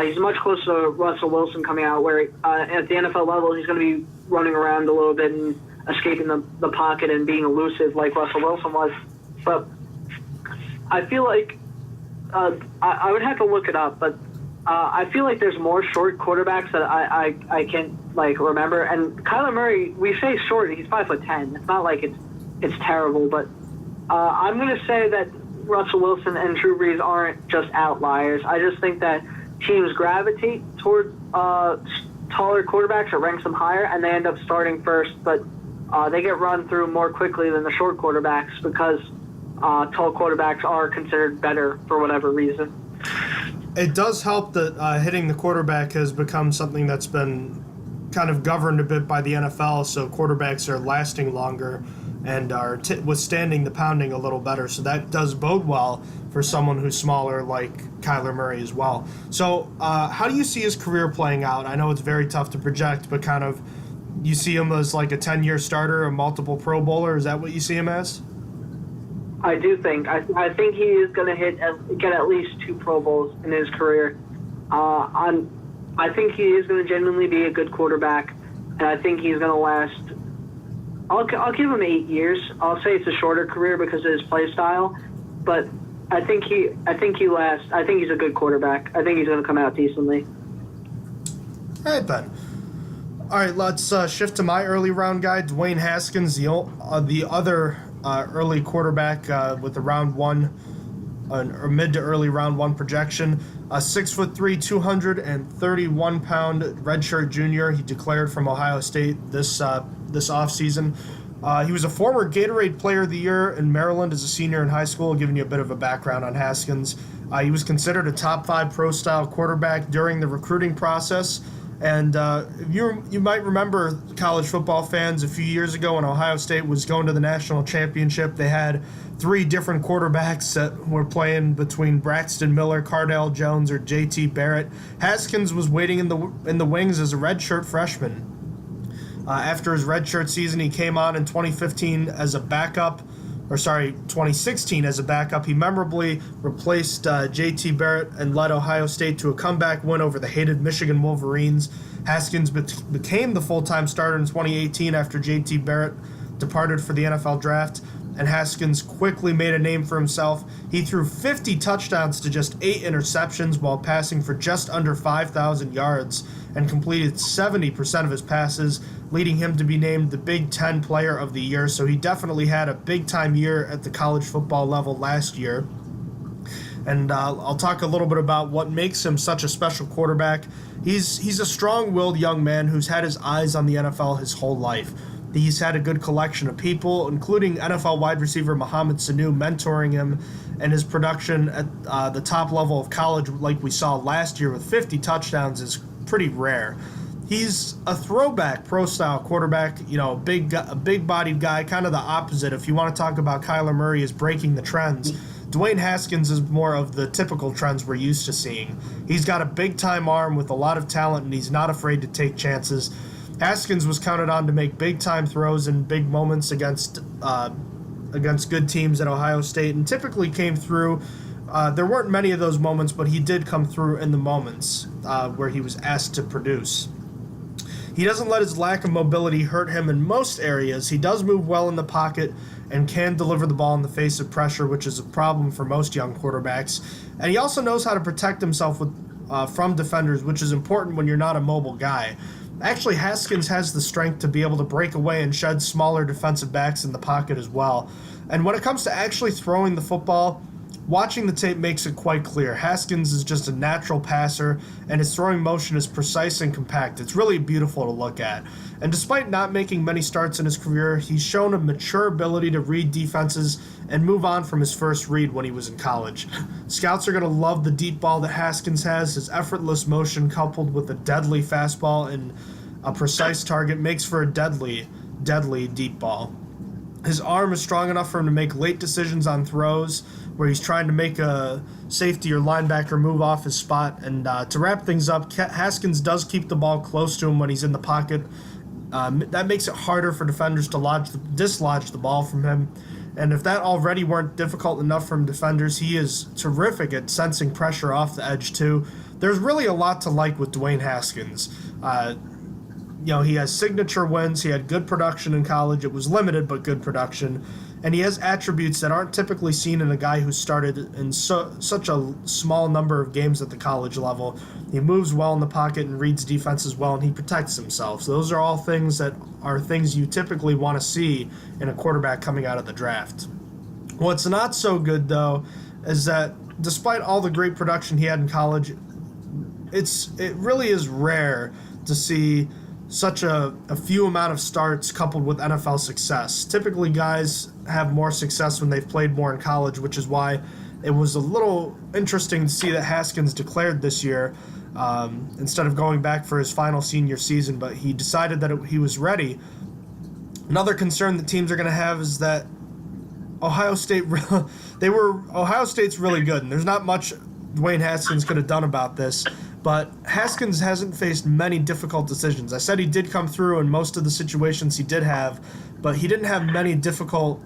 He's much closer to Russell Wilson coming out, where at the NFL level he's going to be running around a little bit and escaping the pocket and being elusive like Russell Wilson was. But I feel like I would have to look it up, but I feel like there's more short quarterbacks that I can't like remember. And Kyler Murray, we say short, he's 5'10". It's not like it's terrible, but I'm going to say that Russell Wilson and Drew Brees aren't just outliers. I just think that teams gravitate toward taller quarterbacks. It ranks them higher, and they end up starting first, but they get run through more quickly than the short quarterbacks because tall quarterbacks are considered better for whatever reason. It does help that hitting the quarterback has become something that's been kind of governed a bit by the NFL, so quarterbacks are lasting longer and are withstanding the pounding a little better. So that does bode well for someone who's smaller like Kyler Murray as well. So how do you see his career playing out? I know it's very tough to project, but kind of you see him as like a 10-year starter, a multiple Pro Bowler? Is that what you see him as? I do think. I think he is going to get at least 2 Pro Bowls in his career. I think he is going to genuinely be a good quarterback, and I think he's going to last. I'll give him 8 years. I'll say it's a shorter career because of his play style, but I think he lasts. I think he's a good quarterback. I think he's going to come out decently. All right, Ben. All right, let's shift to my early round guy, Dwayne Haskins, the other early quarterback with the round one, or mid to early round one projection. 6'3", 231-pound redshirt junior. He declared from Ohio State this offseason. He was a former Gatorade Player of the Year in Maryland as a senior in high school, giving you a bit of a background on Haskins. He was considered a top 5 pro-style quarterback during the recruiting process. And you might remember, college football fans, a few years ago when Ohio State was going to the national championship, they had 3 different quarterbacks that were playing between Braxton Miller, Cardale Jones, or J.T. Barrett. Haskins was waiting in the wings as a redshirt freshman. After his redshirt season, he came on in 2016 as a backup. He memorably replaced J.T. Barrett and led Ohio State to a comeback win over the hated Michigan Wolverines. Haskins became the full-time starter in 2018 after J.T. Barrett departed for the NFL draft, and Haskins quickly made a name for himself. He threw 50 touchdowns to just 8 interceptions while passing for just under 5,000 yards and completed 70% of his passes, leading him to be named the Big Ten Player of the Year. So he definitely had a big-time year at the college football level last year. And I'll talk a little bit about what makes him such a special quarterback. He's a strong-willed young man who's had his eyes on the NFL his whole life. He's had a good collection of people, including NFL wide receiver Mohamed Sanu, mentoring him, and his production at the top level of college, like we saw last year with 50 touchdowns, is pretty rare. He's a throwback pro-style quarterback, a big-bodied guy, kind of the opposite. If you want to talk about Kyler Murray as breaking the trends, Dwayne Haskins is more of the typical trends we're used to seeing. He's got a big-time arm with a lot of talent, and he's not afraid to take chances. Haskins was counted on to make big-time throws in big moments against good teams at Ohio State, and typically came through There weren't many of those moments, but he did come through in the moments where he was asked to produce. He doesn't let his lack of mobility hurt him in most areas. He does move well in the pocket and can deliver the ball in the face of pressure, which is a problem for most young quarterbacks. And he also knows how to protect himself from defenders, which is important when you're not a mobile guy. Actually, Haskins has the strength to be able to break away and shed smaller defensive backs in the pocket as well. And when it comes to actually throwing the football, watching the tape makes it quite clear. Haskins is just a natural passer, and his throwing motion is precise and compact. It's really beautiful to look at. And despite not making many starts in his career, he's shown a mature ability to read defenses and move on from his first read when he was in college. Scouts are going to love the deep ball that Haskins has. His effortless motion coupled with a deadly fastball and a precise target makes for a deadly deep ball. His arm is strong enough for him to make late decisions on throws where he's trying to make a safety or linebacker move off his spot. And to wrap things up, Haskins does keep the ball close to him when he's in the pocket. That makes it harder for defenders to dislodge the ball from him. And if that already weren't difficult enough from defenders, he is terrific at sensing pressure off the edge too. There's really a lot to like with Dwayne Haskins. He has signature wins. He had good production in college. It was limited, but good production. And he has attributes that aren't typically seen in a guy who started in such a small number of games at the college level. He moves well in the pocket and reads defenses well, and he protects himself. So those are all things you typically want to see in a quarterback coming out of the draft. What's not so good, though, is that despite all the great production he had in college, it really is rare to see such a few amount of starts coupled with NFL success. Typically, guys have more success when they've played more in college, which is why it was a little interesting to see that Haskins declared this year instead of going back for his final senior season, but he decided that he was ready. Another concern that teams are going to have is that Ohio State's really good, and there's not much Dwayne Haskins could have done about this. But Haskins hasn't faced many difficult decisions. I said he did come through in most of the situations he did have, but he didn't have many difficult,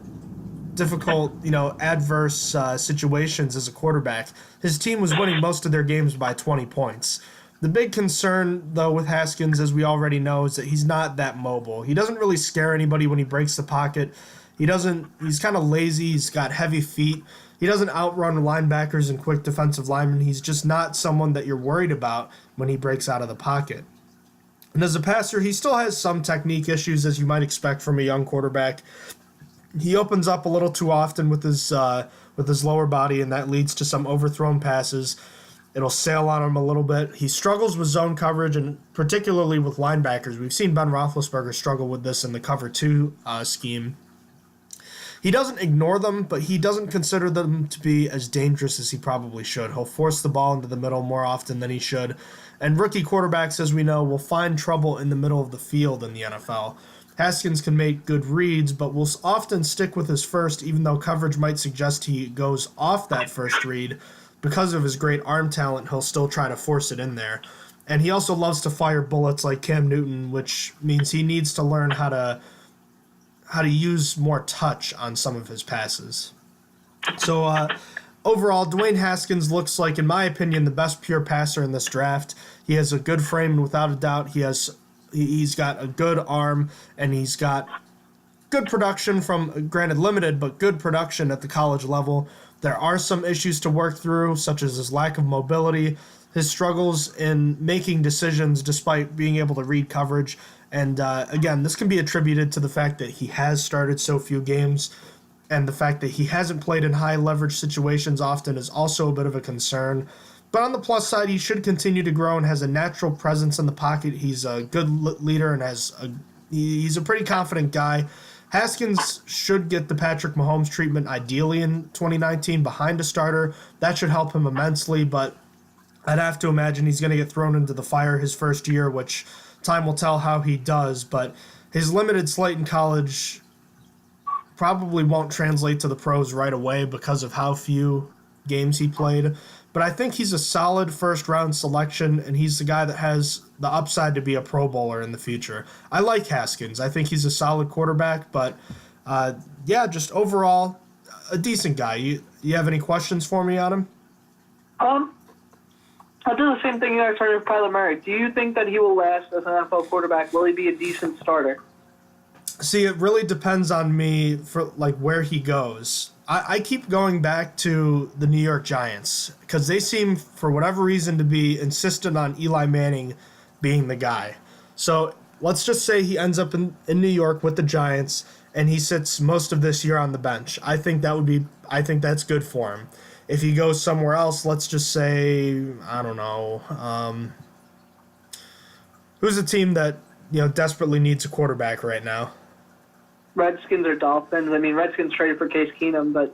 adverse situations as a quarterback. His team was winning most of their games by 20 points. The big concern, though, with Haskins, as we already know, is that he's not that mobile. He doesn't really scare anybody when he breaks the pocket. He's kind of lazy. He's got heavy feet. He doesn't outrun linebackers and quick defensive linemen. He's just not someone that you're worried about when he breaks out of the pocket. And as a passer, he still has some technique issues, as you might expect from a young quarterback. He opens up a little too often with his lower body, and that leads to some overthrown passes. It'll sail on him a little bit. He struggles with zone coverage, and particularly with linebackers. We've seen Ben Roethlisberger struggle with this in the cover 2 scheme. He doesn't ignore them, but he doesn't consider them to be as dangerous as he probably should. He'll force the ball into the middle more often than he should. And rookie quarterbacks, as we know, will find trouble in the middle of the field in the NFL. Haskins can make good reads, but will often stick with his first, even though coverage might suggest he goes off that first read. Because of his great arm talent, he'll still try to force it in there. And he also loves to fire bullets like Cam Newton, which means he needs to learn how to use more touch on some of his passes. So overall, Dwayne Haskins looks like, in my opinion, the best pure passer in this draft. He has a good frame, and without a doubt, he's got a good arm, and he's got good production from, granted limited, but good production at the college level. There are some issues to work through, such as his lack of mobility, his struggles in making decisions despite being able to read coverage. And again, this can be attributed to the fact that he has started so few games, and the fact that he hasn't played in high leverage situations often is also a bit of a concern. But on the plus side, he should continue to grow and has a natural presence in the pocket. He's a good leader and he's a pretty confident guy. Haskins should get the Patrick Mahomes treatment ideally in 2019 behind a starter. That should help him immensely, but I'd have to imagine he's going to get thrown into the fire his first year, which time will tell how he does. But his limited slate in college probably won't translate to the pros right away because of how few games he played. But I think he's a solid first-round selection, and he's the guy that has the upside to be a Pro Bowler in the future. I like Haskins. I think he's a solid quarterback, but just overall, a decent guy. You have any questions for me on him? I'll do the same thing you guys started with Kyler Murray. Do you think that he will last as an NFL quarterback? Will he be a decent starter? See, it really depends on me for like where he goes. I keep going back to the New York Giants because they seem, for whatever reason, to be insistent on Eli Manning being the guy. So let's just say he ends up in New York with the Giants and he sits most of this year on the bench. I think that's good for him. If he goes somewhere else, let's just say, I don't know, who's a team that desperately needs a quarterback right now? Redskins or Dolphins? I mean, Redskins traded for Case Keenum, but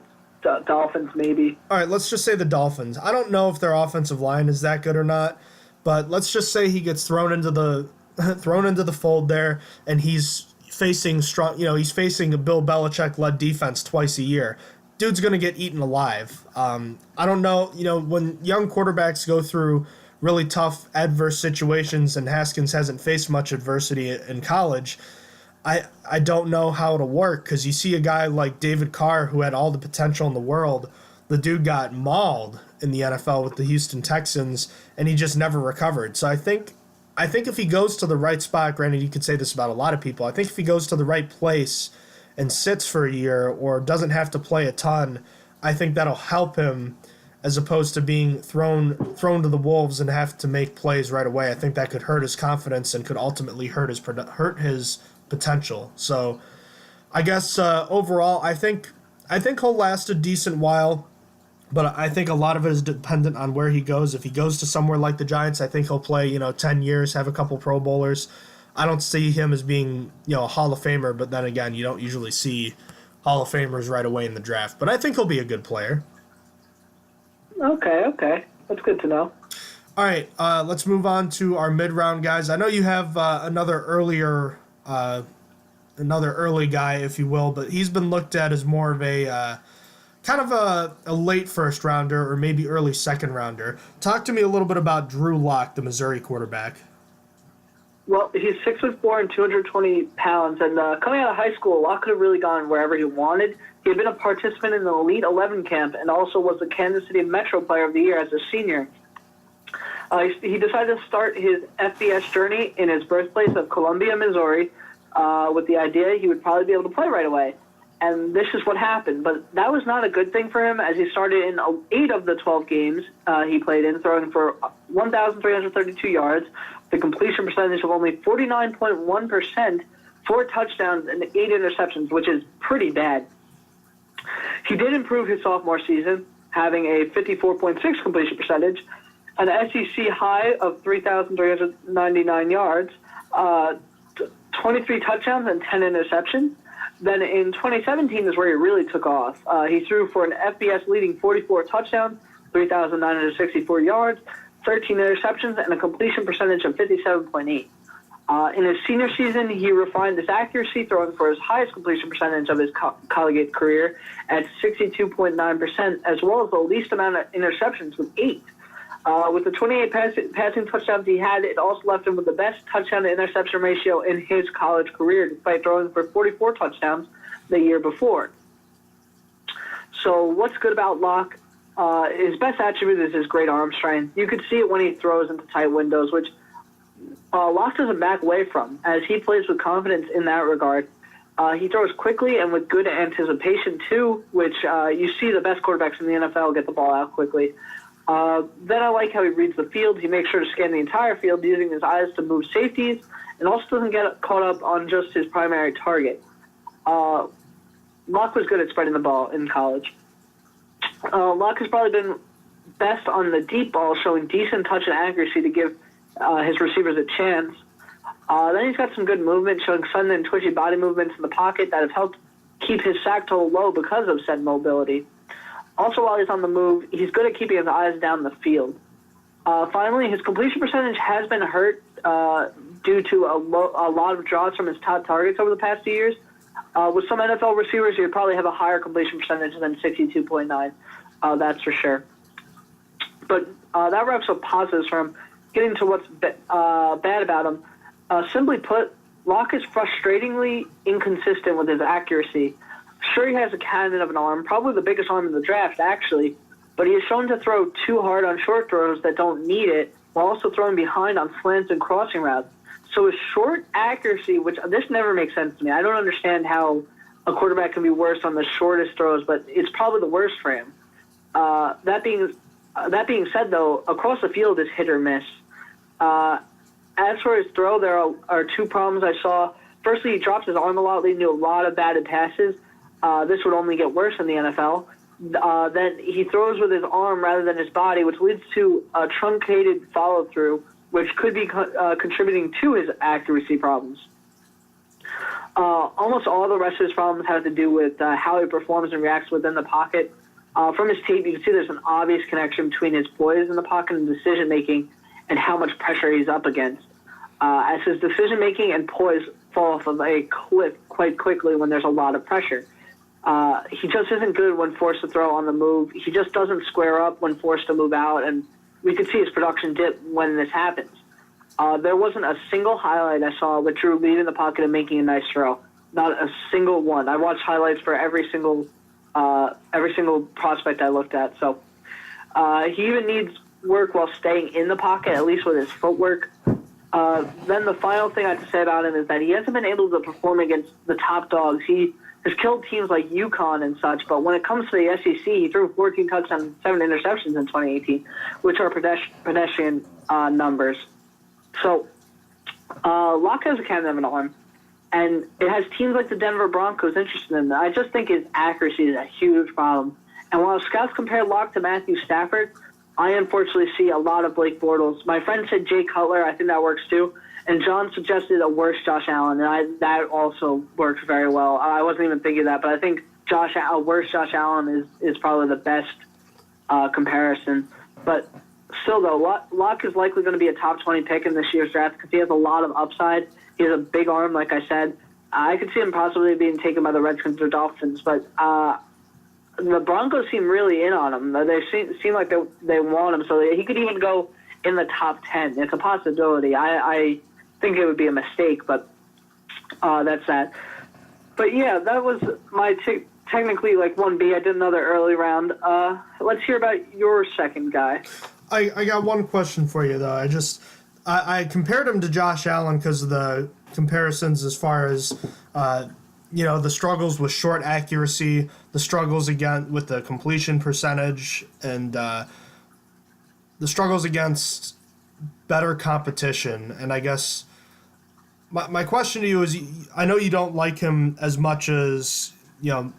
Dolphins maybe. All right, let's just say the Dolphins. I don't know if their offensive line is that good or not, but let's just say he gets thrown into the fold there, and he's facing he's facing a Bill Belichick-led defense twice a year. Dude's gonna get eaten alive. I don't know. When young quarterbacks go through really tough, adverse situations, and Haskins hasn't faced much adversity in college, I don't know how it'll work because you see a guy like David Carr who had all the potential in the world. The dude got mauled in the NFL with the Houston Texans, and he just never recovered. So I think if he goes to the right spot, granted you could say this about a lot of people, I think if he goes to the right place and sits for a year or doesn't have to play a ton, I think that'll help him as opposed to being thrown to the wolves and have to make plays right away. I think that could hurt his confidence and could ultimately hurt his potential. So I guess overall, I think he'll last a decent while, but I think a lot of it is dependent on where he goes. If he goes to somewhere like the Giants, I think he'll play 10 years, have a couple Pro Bowlers. I don't see him as being a Hall of Famer, but then again, you don't usually see Hall of Famers right away in the draft. But I think he'll be a good player. Okay. That's good to know. All right, let's move on to our mid-round guys. I know you have another early guy, if you will, but he's been looked at as more of a kind of a late first rounder or maybe early second rounder. Talk to me a little bit about Drew Lock, the Missouri quarterback. Well, he's 6'4" and 220 pounds, and coming out of high school, Lock could have really gone wherever he wanted. He had been a participant in the Elite 11 camp and also was the Kansas City Metro Player of the Year as a senior. He decided to start his FBS journey in his birthplace of Columbia, Missouri, with the idea he would probably be able to play right away. And this is what happened. But that was not a good thing for him, as he started in 8 of the 12 games he played in, throwing for 1,332 yards, the completion percentage of only 49.1%, 4 touchdowns, and 8 interceptions, which is pretty bad. He did improve his sophomore season, having a 54.6 completion percentage, an SEC high of 3,399 yards, 23 touchdowns, and 10 interceptions. Then in 2017 is where he really took off. He threw for an FBS leading 44 touchdowns, 3,964 yards, 13 interceptions, and a completion percentage of 57.8. In his senior season, he refined his accuracy, throwing for his highest completion percentage of his collegiate career at 62.9%, as well as the least amount of interceptions with 8. With the 28 passing touchdowns he had, it also left him with the best touchdown-to-interception ratio in his college career, despite throwing for 44 touchdowns the year before. So what's good about Locke? His best attribute is his great arm strength. You could see it when he throws into tight windows, which Locke doesn't back away from, as he plays with confidence in that regard. He throws quickly and with good anticipation, too, which you see the best quarterbacks in the NFL get the ball out quickly. Then I like how he reads the field. He makes sure to scan the entire field using his eyes to move safeties, and also doesn't get caught up on just his primary target. Locke was good at spreading the ball in college. Locke has probably been best on the deep ball, showing decent touch and accuracy to give his receivers a chance. Then he's got some good movement, showing sudden and twitchy body movements in the pocket that have helped keep his sack total low because of said mobility. Also, while he's on the move, he's good at keeping his eyes down the field. Finally, his completion percentage has been hurt due to a lot of draws from his top targets over the past few years. With some NFL receivers, he would probably have a higher completion percentage than 62.9. That's for sure. But that wraps up positives for him. Getting to what's bad about him. Simply put, Locke is frustratingly inconsistent with his accuracy. Sure, he has a cannon of an arm, probably the biggest arm in the draft, actually, but he is shown to throw too hard on short throws that don't need it, while also throwing behind on slants and crossing routes. So his short accuracy, which this never makes sense to me. I don't understand how a quarterback can be worse on the shortest throws, but it's probably the worst for him. That being said, though, across the field is hit or miss. As for his throw, there are two problems I saw. Firstly, he drops his arm a lot, leading to a lot of batted passes. This would only get worse in the NFL. Then he throws with his arm rather than his body, which leads to a truncated follow-through, which could be contributing to his accuracy problems. Almost all the rest of his problems have to do with how he performs and reacts within the pocket. From his tape, you can see there's an obvious connection between his poise in the pocket and decision-making and how much pressure he's up against. As his decision-making and poise fall off of a cliff quite quickly when there's a lot of pressure. He just isn't good when forced to throw on the move. He just doesn't square up when forced to move out, and we could see his production dip when this happens. There wasn't a single highlight I saw with Drew leaving the pocket and making a nice throw. Not a single one. I watched highlights for every single prospect I looked at. So he even needs work while staying in the pocket, at least with his footwork. Then the final thing I have to say about him is that he hasn't been able to perform against the top dogs. He has killed teams like UConn and such, but when it comes to the SEC, he threw 14 touchdowns and 7 interceptions in 2018, which are pedestrian numbers. So Locke has a cannon of an arm, and it has teams like the Denver Broncos interested in him. I just think his accuracy is a huge problem. And while scouts compare Locke to Matthew Stafford, I unfortunately see a lot of Blake Bortles. My friend said Jay Cutler. I think that works too. And John suggested a worse Josh Allen, and that also works very well. I wasn't even thinking that, but I think a worse Josh Allen is probably the best comparison. But still, though, Locke is likely going to be a top 20 pick in this year's draft because he has a lot of upside. He has a big arm, like I said. I could see him possibly being taken by the Redskins or Dolphins, but the Broncos seem really in on him. They seem like they want him, so he could even go in the top 10. It's a possibility. I think it would be a mistake, but that's that. But yeah, that was my technically like 1B. I did another early round. Let's hear about your second guy. I got one question for you, though. I compared him to Josh Allen because of the comparisons as far as, the struggles with short accuracy, the struggles again with the completion percentage, and the struggles against better competition. And I guess my question to you is, I know you don't like him as much as,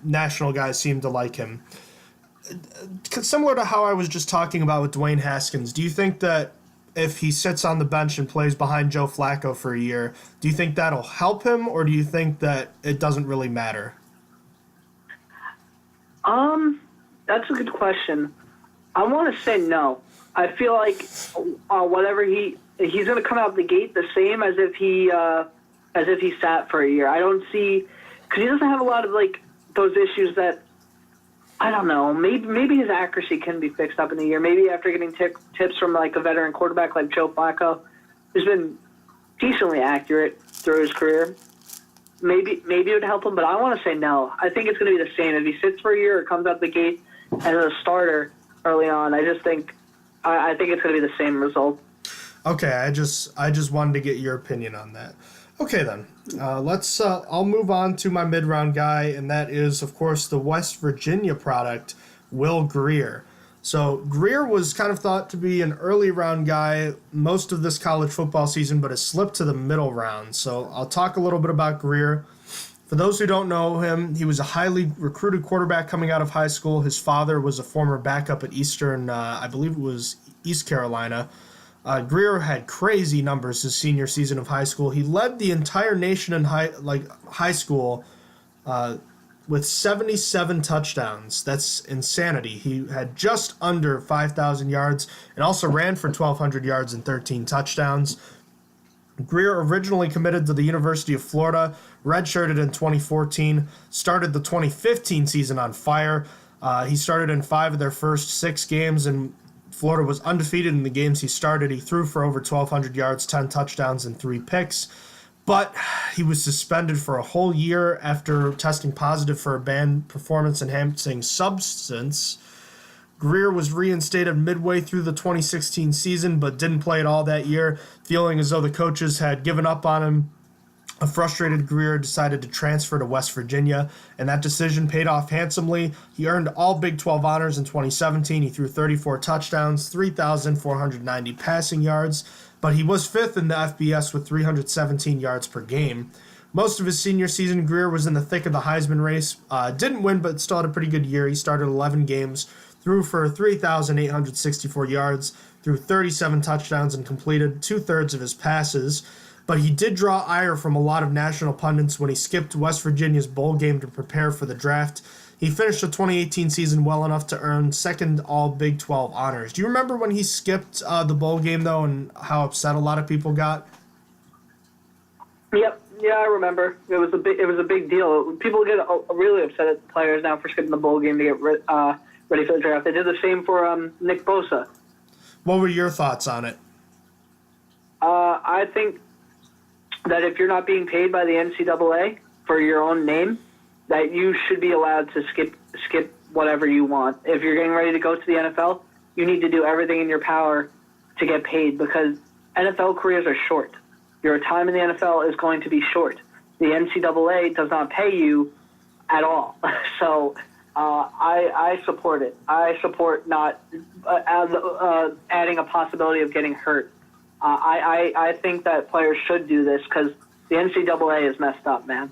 national guys seem to like him. Similar to how I was just talking about with Dwayne Haskins, do you think that if he sits on the bench and plays behind Joe Flacco for a year, do you think that'll help him, or do you think that it doesn't really matter? That's a good question. I want to say no. I feel like whatever he's going to come out the gate the same as if he sat for a year. I don't see, because he doesn't have a lot of like those issues that, I don't know. Maybe his accuracy can be fixed up in a year. Maybe after getting tips from like a veteran quarterback like Joe Flacco, who's been decently accurate through his career. Maybe it would help him, but I want to say no. I think it's going to be the same. If he sits for a year or comes out the gate as a starter early on, I think it's going to be the same result. Okay, I just wanted to get your opinion on that. Okay, then. I'll move on to my mid-round guy, and that is, of course, the West Virginia product, Will Grier. So Grier was kind of thought to be an early round guy most of this college football season, but has slipped to the middle round. So I'll talk a little bit about Grier. For those who don't know him, he was a highly recruited quarterback coming out of high school. His father was a former backup at Eastern, I believe it was East Carolina. Grier had crazy numbers his senior season of high school. He led the entire nation in high school with 77 touchdowns. That's insanity. He had just under 5,000 yards and also ran for 1,200 yards and 13 touchdowns. Grier originally committed to the University of Florida, redshirted in 2014, started the 2015 season on fire. He started in 5 of their first 6 games, and Florida was undefeated in the games he started. He threw for over 1,200 yards, 10 touchdowns, and 3 picks. But he was suspended for a whole year after testing positive for a banned performance-enhancing substance. Greer was reinstated midway through the 2016 season, but didn't play at all that year, feeling as though the coaches had given up on him. A frustrated Greer decided to transfer to West Virginia, and that decision paid off handsomely. He earned all Big 12 honors in 2017. He threw 34 touchdowns, 3,490 passing yards, but he was fifth in the FBS with 317 yards per game. Most of his senior season, Greer was in the thick of the Heisman race. Didn't win, but still had a pretty good year. He started 11 games, threw for 3,864 yards, threw 37 touchdowns, and completed two-thirds of his passes. But he did draw ire from a lot of national pundits when he skipped West Virginia's bowl game to prepare for the draft. He finished the 2018 season well enough to earn second all Big 12 honors. Do you remember when he skipped the bowl game, though, and how upset a lot of people got? Yep. Yeah, I remember. It was a big deal. People get really upset at players now for skipping the bowl game to get ready for the draft. They did the same for Nick Bosa. What were your thoughts on it? I think that if you're not being paid by the NCAA for your own name, that you should be allowed to skip whatever you want. If you're getting ready to go to the NFL, you need to do everything in your power to get paid, because NFL careers are short. Your time in the NFL is going to be short. The NCAA does not pay you at all. So I support it. I support not adding a possibility of getting hurt. I think that players should do this because the NCAA is messed up, man.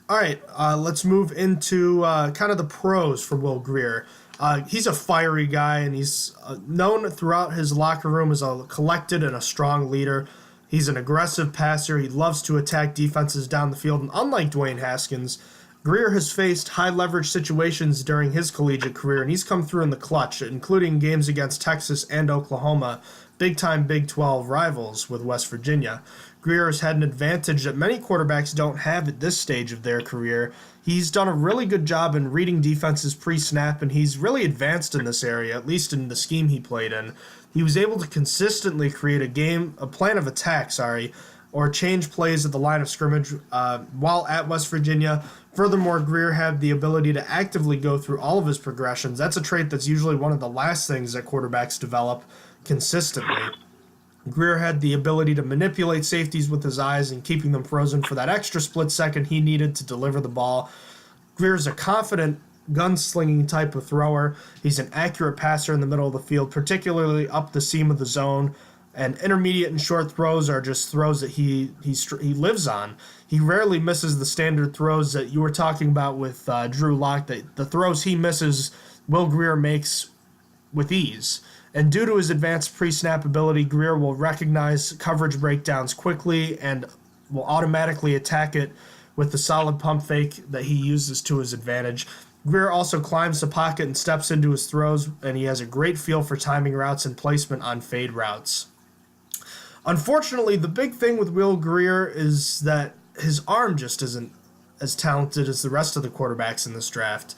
All right, let's move into kind of the pros for Will Greer. He's a fiery guy, and he's known throughout his locker room as a collected and a strong leader. He's an aggressive passer. He loves to attack defenses down the field, and unlike Dwayne Haskins, Greer has faced high-leverage situations during his collegiate career, and he's come through in the clutch, including games against Texas and Oklahoma, big-time Big 12 rivals with West Virginia. Greer has had an advantage that many quarterbacks don't have at this stage of their career. He's done a really good job in reading defenses pre-snap, and he's really advanced in this area, at least in the scheme he played in. He was able to consistently create a plan of attack, or change plays at the line of scrimmage while at West Virginia. Furthermore, Greer had the ability to actively go through all of his progressions. That's a trait that's usually one of the last things that quarterbacks develop consistently. Greer had the ability to manipulate safeties with his eyes and keeping them frozen for that extra split second he needed to deliver the ball. Greer's a confident, gunslinging type of thrower. He's an accurate passer in the middle of the field, particularly up the seam of the zone. And intermediate and short throws are just throws that he lives on. He rarely misses the standard throws that you were talking about with Drew Lock. The throws he misses, Will Greer makes with ease. And due to his advanced pre-snap ability, Greer will recognize coverage breakdowns quickly and will automatically attack it with the solid pump fake that he uses to his advantage. Greer also climbs the pocket and steps into his throws, and he has a great feel for timing routes and placement on fade routes. Unfortunately, the big thing with Will Greer is that his arm just isn't as talented as the rest of the quarterbacks in this draft.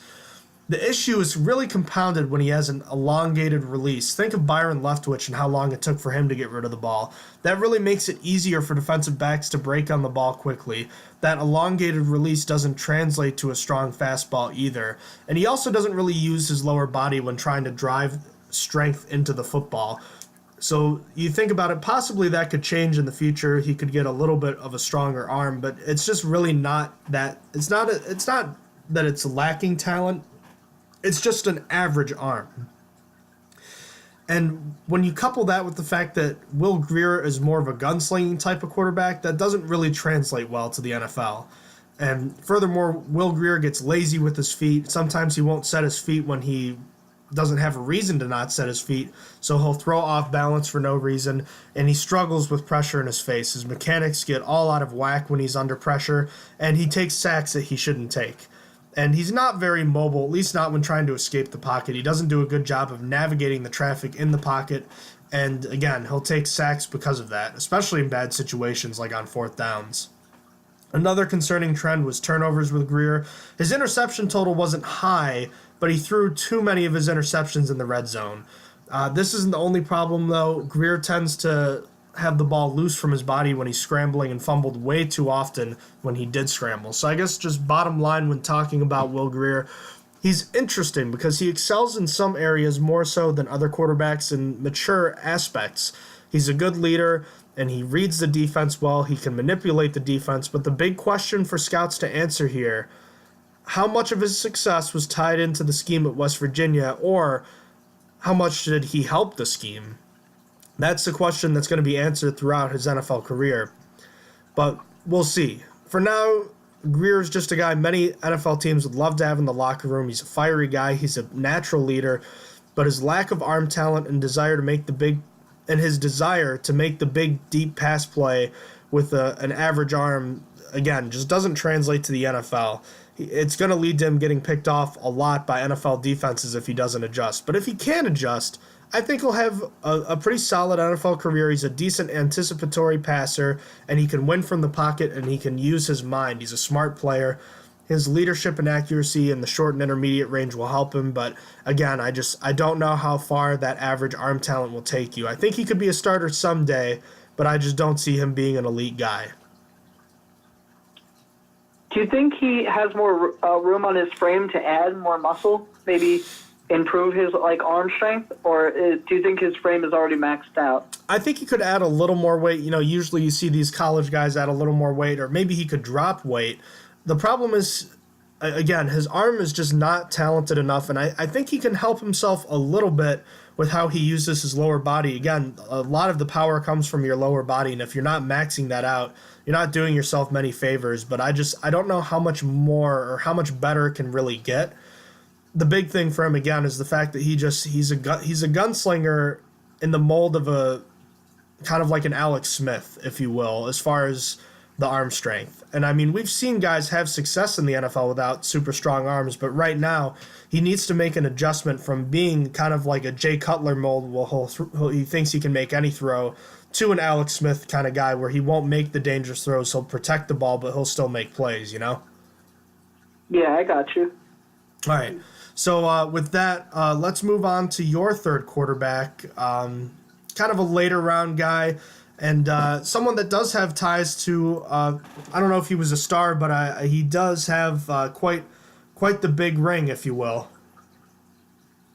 The issue is really compounded when he has an elongated release. Think of Byron Leftwich and how long it took for him to get rid of the ball. That really makes it easier for defensive backs to break on the ball quickly. That elongated release doesn't translate to a strong fastball either. And he also doesn't really use his lower body when trying to drive strength into the football. So you think about it, possibly that could change in the future. He could get a little bit of a stronger arm, but it's just really not that. It's not that it's lacking talent. It's just an average arm. And when you couple that with the fact that Will Greer is more of a gunslinging type of quarterback, that doesn't really translate well to the NFL. And furthermore, Will Greer gets lazy with his feet. Sometimes he won't set his feet when he doesn't have a reason to not set his feet, so he'll throw off balance for no reason, and he struggles with pressure in his face. His mechanics get all out of whack when he's under pressure, and he takes sacks that he shouldn't take. And he's not very mobile, at least not when trying to escape the pocket. He doesn't do a good job of navigating the traffic in the pocket, and again, he'll take sacks because of that, especially in bad situations like on fourth downs. Another concerning trend was turnovers with Greer. His interception total wasn't high, but he threw too many of his interceptions in the red zone. This isn't the only problem, though. Greer tends to have the ball loose from his body when he's scrambling and fumbled way too often when he did scramble. So I guess just bottom line when talking about Will Greer, he's interesting because he excels in some areas more so than other quarterbacks in mature aspects. He's a good leader, and he reads the defense well. He can manipulate the defense, but the big question for scouts to answer here, how much of his success was tied into the scheme at West Virginia, or how much did he help the scheme? That's the question that's going to be answered throughout his NFL career. But we'll see. For now, Grier's just a guy many NFL teams would love to have in the locker room. He's a fiery guy. He's a natural leader. But his lack of arm talent and desire to make the big deep pass play with an average arm, again, just doesn't translate to the NFL. It's going to lead to him getting picked off a lot by NFL defenses if he doesn't adjust. But if he can adjust, I think he'll have a pretty solid NFL career. He's a decent anticipatory passer, and he can win from the pocket, and he can use his mind. He's a smart player. His leadership and accuracy in the short and intermediate range will help him, but again, I don't know how far that average arm talent will take you. I think he could be a starter someday, but I just don't see him being an elite guy. Do you think he has more room on his frame to add more muscle, maybe improve his arm strength, or do you think his frame is already maxed out? I think he could add a little more weight. Usually you see these college guys add a little more weight, or maybe he could drop weight. The problem is, again, his arm is just not talented enough, and I think he can help himself a little bit with how he uses his lower body. Again, a lot of the power comes from your lower body, and if you're not maxing that out, you're not doing yourself many favors. But I don't know how much more or how much better it can really get. The big thing for him, again, is the fact that he's a gunslinger in the mold of a kind of like an Alex Smith, if you will, as far as the arm strength. And I mean, we've seen guys have success in the NFL without super strong arms, but right now he needs to make an adjustment from being kind of like a Jay Cutler mold where he thinks he can make any throw, to an Alex Smith kind of guy where he won't make the dangerous throws. He'll protect the ball, but he'll still make plays, Yeah, I got you. All right. So with that, let's move on to your third quarterback, kind of a later round guy, and someone that does have ties to, I don't know if he was a star, but he does have quite the big ring, if you will.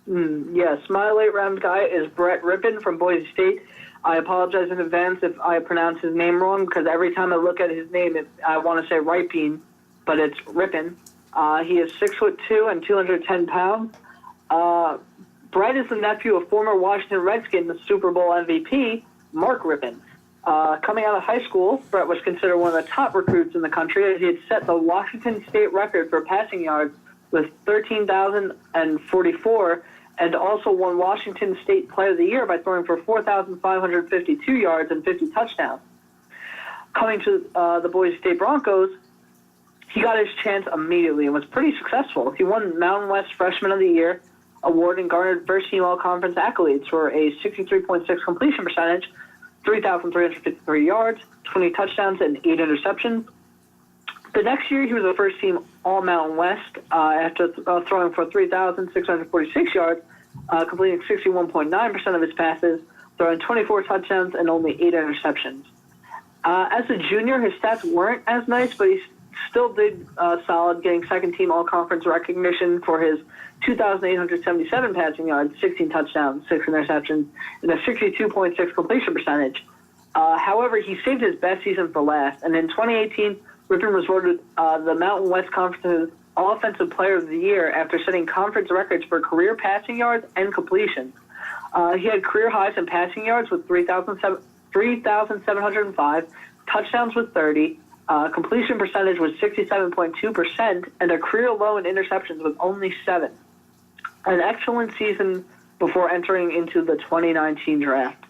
Yes, my late round guy is Brett Rypien from Boise State. I apologize in advance if I pronounce his name wrong, because every time I look at his name, I want to say Rypien, but it's Rypien. He is 6'2" and 210 pounds. Brett is the nephew of former Washington Redskins Super Bowl MVP, Mark Rypien. Coming out of high school, Brett was considered one of the top recruits in the country, as he had set the Washington State record for passing yards with 13,044, and also won Washington State Player of the Year by throwing for 4,552 yards and 50 touchdowns. Coming to the Boise State Broncos, he got his chance immediately and was pretty successful. He won Mountain West Freshman of the Year award and garnered first team all-conference accolades for a 63.6 completion percentage, 3,353 yards, 20 touchdowns, and 8 interceptions. The next year, he was a first-team All-Mountain West after throwing for 3,646 yards, completing 61.9% of his passes, throwing 24 touchdowns and only 8 interceptions. As a junior, his stats weren't as nice, but he still did solid, getting second-team All-Conference recognition for his 2,877 passing yards, 16 touchdowns, 6 interceptions, and a 62.6 completion percentage. However, he saved his best season for last, and in 2018, Rypien was voted the Mountain West Conference's Offensive Player of the Year after setting conference records for career passing yards and completions. He had career highs in passing yards with 3,705, touchdowns with 30, completion percentage was 67.2%, and a career low in interceptions with only 7. An excellent season before entering into the 2019 draft.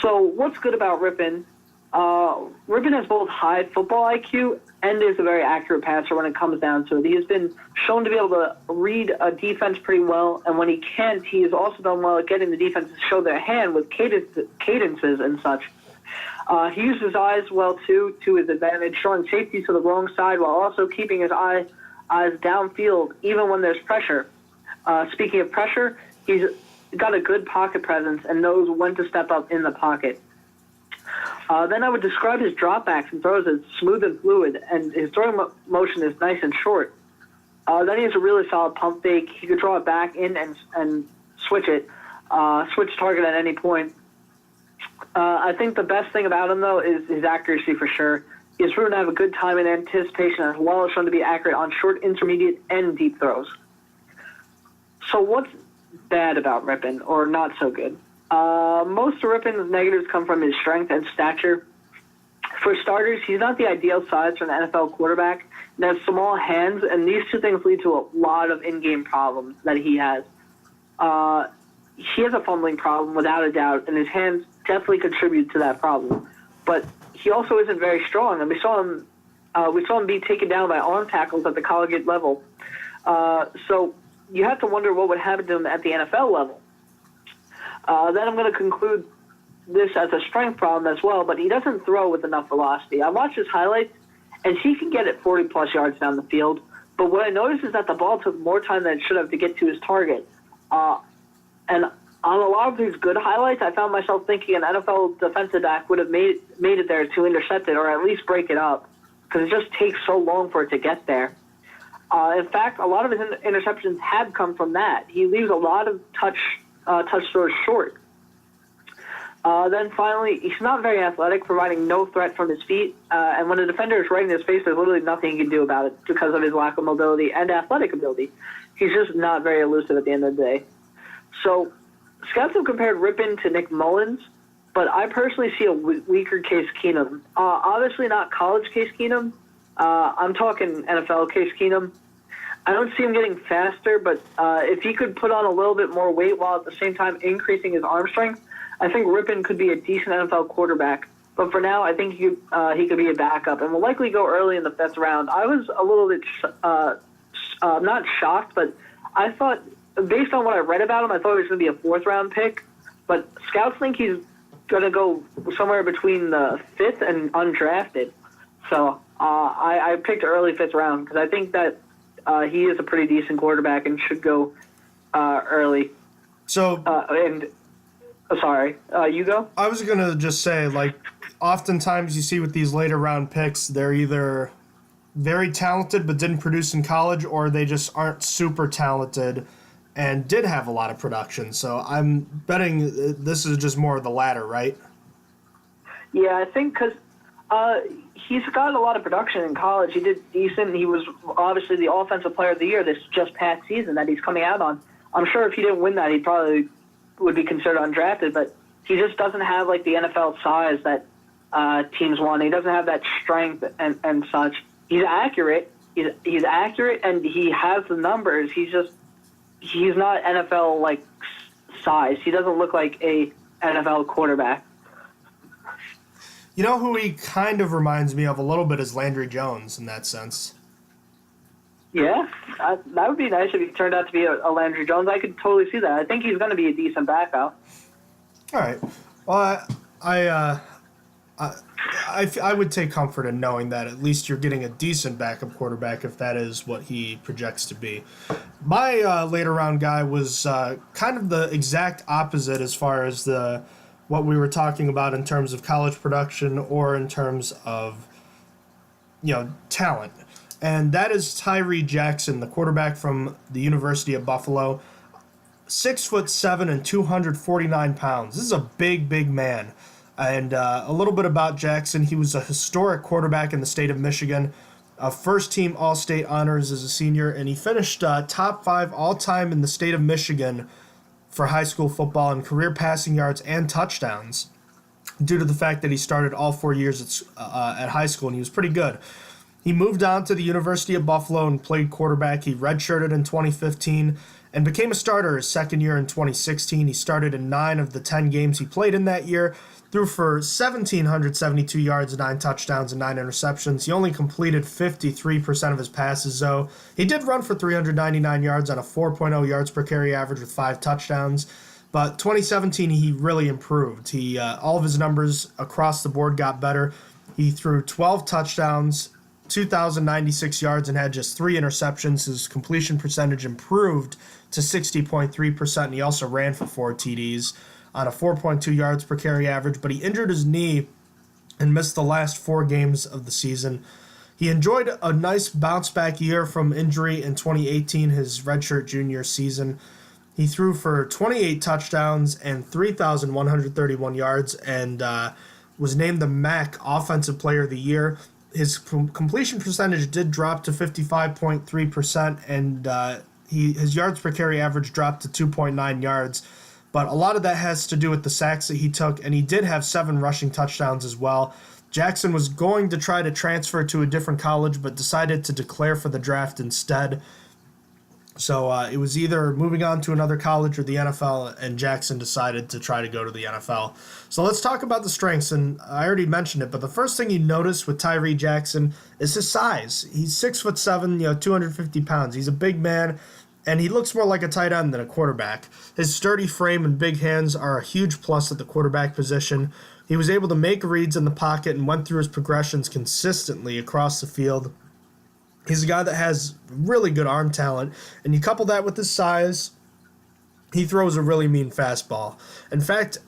So what's good about Rypien? Rypien has both high football IQ and is a very accurate passer when it comes down to it. He has been shown to be able to read a defense pretty well, and when he can't, he has also done well at getting the defense to show their hand with cadences and such. He used his eyes well, too, to his advantage, showing safety to the wrong side while also keeping his eyes downfield, even when there's pressure. Speaking of pressure, he's got a good pocket presence and knows when to step up in the pocket. Then I would describe his dropbacks and throws as smooth and fluid, and his throwing motion is nice and short. Then he has a really solid pump fake. He could draw it back in and switch it, switch target at any point. I think the best thing about him, though, is his accuracy for sure. He has proven to have a good time in anticipation as well as shown to be accurate on short, intermediate, and deep throws. So what's bad about Rypien, or not so good? Most of Rypien's negatives come from his strength and stature. For starters, he's not the ideal size for an NFL quarterback, and has small hands, and these two things lead to a lot of in-game problems that he has. He has a fumbling problem, without a doubt, and his hands definitely contribute to that problem. But he also isn't very strong, and we saw him be taken down by arm tackles at the collegiate level. So you have to wonder what would happen to him at the NFL level. Then I'm going to conclude this as a strength problem as well, but he doesn't throw with enough velocity. I watched his highlights, and he can get it 40-plus yards down the field, but what I noticed is that the ball took more time than it should have to get to his target. And on a lot of these good highlights, I found myself thinking an NFL defensive back would have made it there to intercept it or at least break it up, because it just takes so long for it to get there. In fact, a lot of his interceptions have come from that. He leaves a lot of touch throws short. Then finally, he's not very athletic, providing no threat from his feet. And when a defender is right in his face, there's literally nothing he can do about it because of his lack of mobility and athletic ability. He's just not very elusive at the end of the day. So scouts have compared Rypien to Nick Mullins, but I personally see a weaker Case Keenum. Obviously not college Case Keenum. I'm talking NFL Case Keenum. I don't see him getting faster, but if he could put on a little bit more weight while at the same time increasing his arm strength, I think Rypien could be a decent NFL quarterback. But for now, I think he could be a backup and will likely go early in the 5th round. I was a little bit not shocked, but I thought, based on what I read about him, I thought he was going to be a 4th-round pick. But scouts think he's going to go somewhere between the 5th and undrafted. So I picked early 5th round because I think that he is a pretty decent quarterback and should go early. So, sorry, you go? I was going to just say, like, oftentimes you see with these later round picks, they're either very talented but didn't produce in college, or they just aren't super talented and did have a lot of production. So I'm betting this is just more of the latter, right? Yeah, I think because he's got a lot of production in college. He did decent. He was obviously the Offensive Player of the Year this just past season that he's coming out on. I'm sure if he didn't win that, he probably would be considered undrafted, but he just doesn't have like the NFL size that teams want. He doesn't have that strength and such. He's accurate. He's accurate, and he has the numbers. He's not NFL like size. He doesn't look like a NFL quarterback. You know who he kind of reminds me of a little bit is Landry Jones in that sense. Yeah, that would be nice if he turned out to be a Landry Jones. I could totally see that. I think he's going to be a decent backup. All right. Well, I would take comfort in knowing that at least you're getting a decent backup quarterback if that is what he projects to be. My later round guy was kind of the exact opposite as far as what we were talking about in terms of college production or in terms of talent. And that is Tyree Jackson, the quarterback from the University of Buffalo. 6'7" and 249 pounds. This is a big, big man. And a little bit about Jackson. He was a historic quarterback in the state of Michigan. First-team All-State honors as a senior. And he finished top 5 all-time in the state of Michigan for high school football in career passing yards and touchdowns due to the fact that he started all 4 years at high school, and he was pretty good. He moved on to the University of Buffalo and played quarterback. He redshirted in 2015 and became a starter his second year in 2016. He started in 9 of the 10 games he played in that year, threw for 1,772 yards, 9 touchdowns, and 9 interceptions. He only completed 53% of his passes, though. He did run for 399 yards on a 4.0 yards per carry average with 5 touchdowns. But 2017, he really improved. All of his numbers across the board got better. He threw 12 touchdowns, 2,096 yards, and had just 3 interceptions. His completion percentage improved to 60.3%, and he also ran for 4 TDs on a 4.2 yards per carry average, but he injured his knee and missed the last 4 games of the season. He enjoyed a nice bounce-back year from injury in 2018, his redshirt junior season. He threw for 28 touchdowns and 3,131 yards and was named the MAC Offensive Player of the Year. His completion percentage did drop to 55.3%, and his yards per carry average dropped to 2.9 yards. But a lot of that has to do with the sacks that he took, and he did have 7 rushing touchdowns as well. Jackson was going to try to transfer to a different college, but decided to declare for the draft instead. So it was either moving on to another college or the NFL, and Jackson decided to try to go to the NFL. So let's talk about the strengths, and I already mentioned it, but the first thing you notice with Tyree Jackson is his size. He's 6'7", 250 pounds. He's a big man, and he looks more like a tight end than a quarterback. His sturdy frame and big hands are a huge plus at the quarterback position. He was able to make reads in the pocket and went through his progressions consistently across the field. He's a guy that has really good arm talent, and you couple that with his size, he throws a really mean fastball. In fact,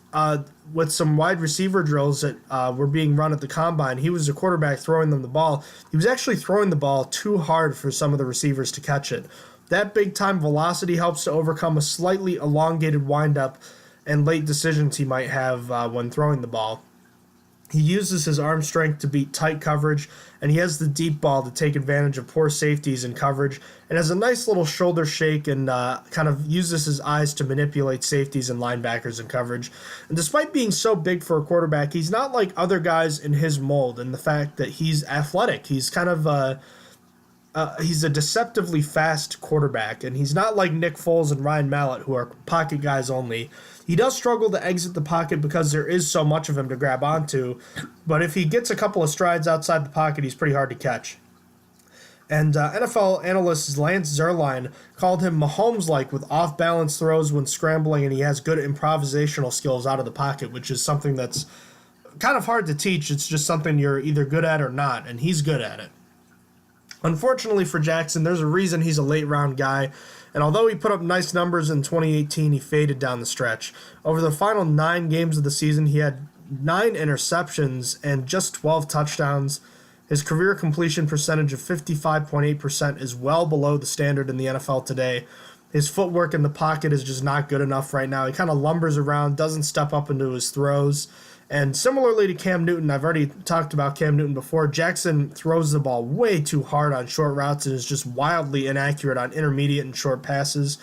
with some wide receiver drills that were being run at the combine, he was a quarterback throwing them the ball. He was actually throwing the ball too hard for some of the receivers to catch it. That big-time velocity helps to overcome a slightly elongated windup and late decisions he might have when throwing the ball. He uses his arm strength to beat tight coverage, and he has the deep ball to take advantage of poor safeties in coverage, and has a nice little shoulder shake and kind of uses his eyes to manipulate safeties and linebackers in coverage. And despite being so big for a quarterback, he's not like other guys in his mold in the fact that he's athletic. He's kind of he's a deceptively fast quarterback, and he's not like Nick Foles and Ryan Mallett, who are pocket guys only. He does struggle to exit the pocket because there is so much of him to grab onto, but if he gets a couple of strides outside the pocket, he's pretty hard to catch. And NFL analyst Lance Zierlein called him Mahomes-like with off-balance throws when scrambling, and he has good improvisational skills out of the pocket, which is something that's kind of hard to teach. It's just something you're either good at or not, and he's good at it. Unfortunately for Jackson, there's a reason he's a late-round guy, and although he put up nice numbers in 2018, he faded down the stretch. Over the final 9 games of the season, he had 9 interceptions and just 12 touchdowns. His career completion percentage of 55.8% is well below the standard in the NFL today. His footwork in the pocket is just not good enough right now. He kind of lumbers around, doesn't step up into his throws. And similarly to Cam Newton, I've already talked about Cam Newton before, Jackson throws the ball way too hard on short routes and is just wildly inaccurate on intermediate and short passes.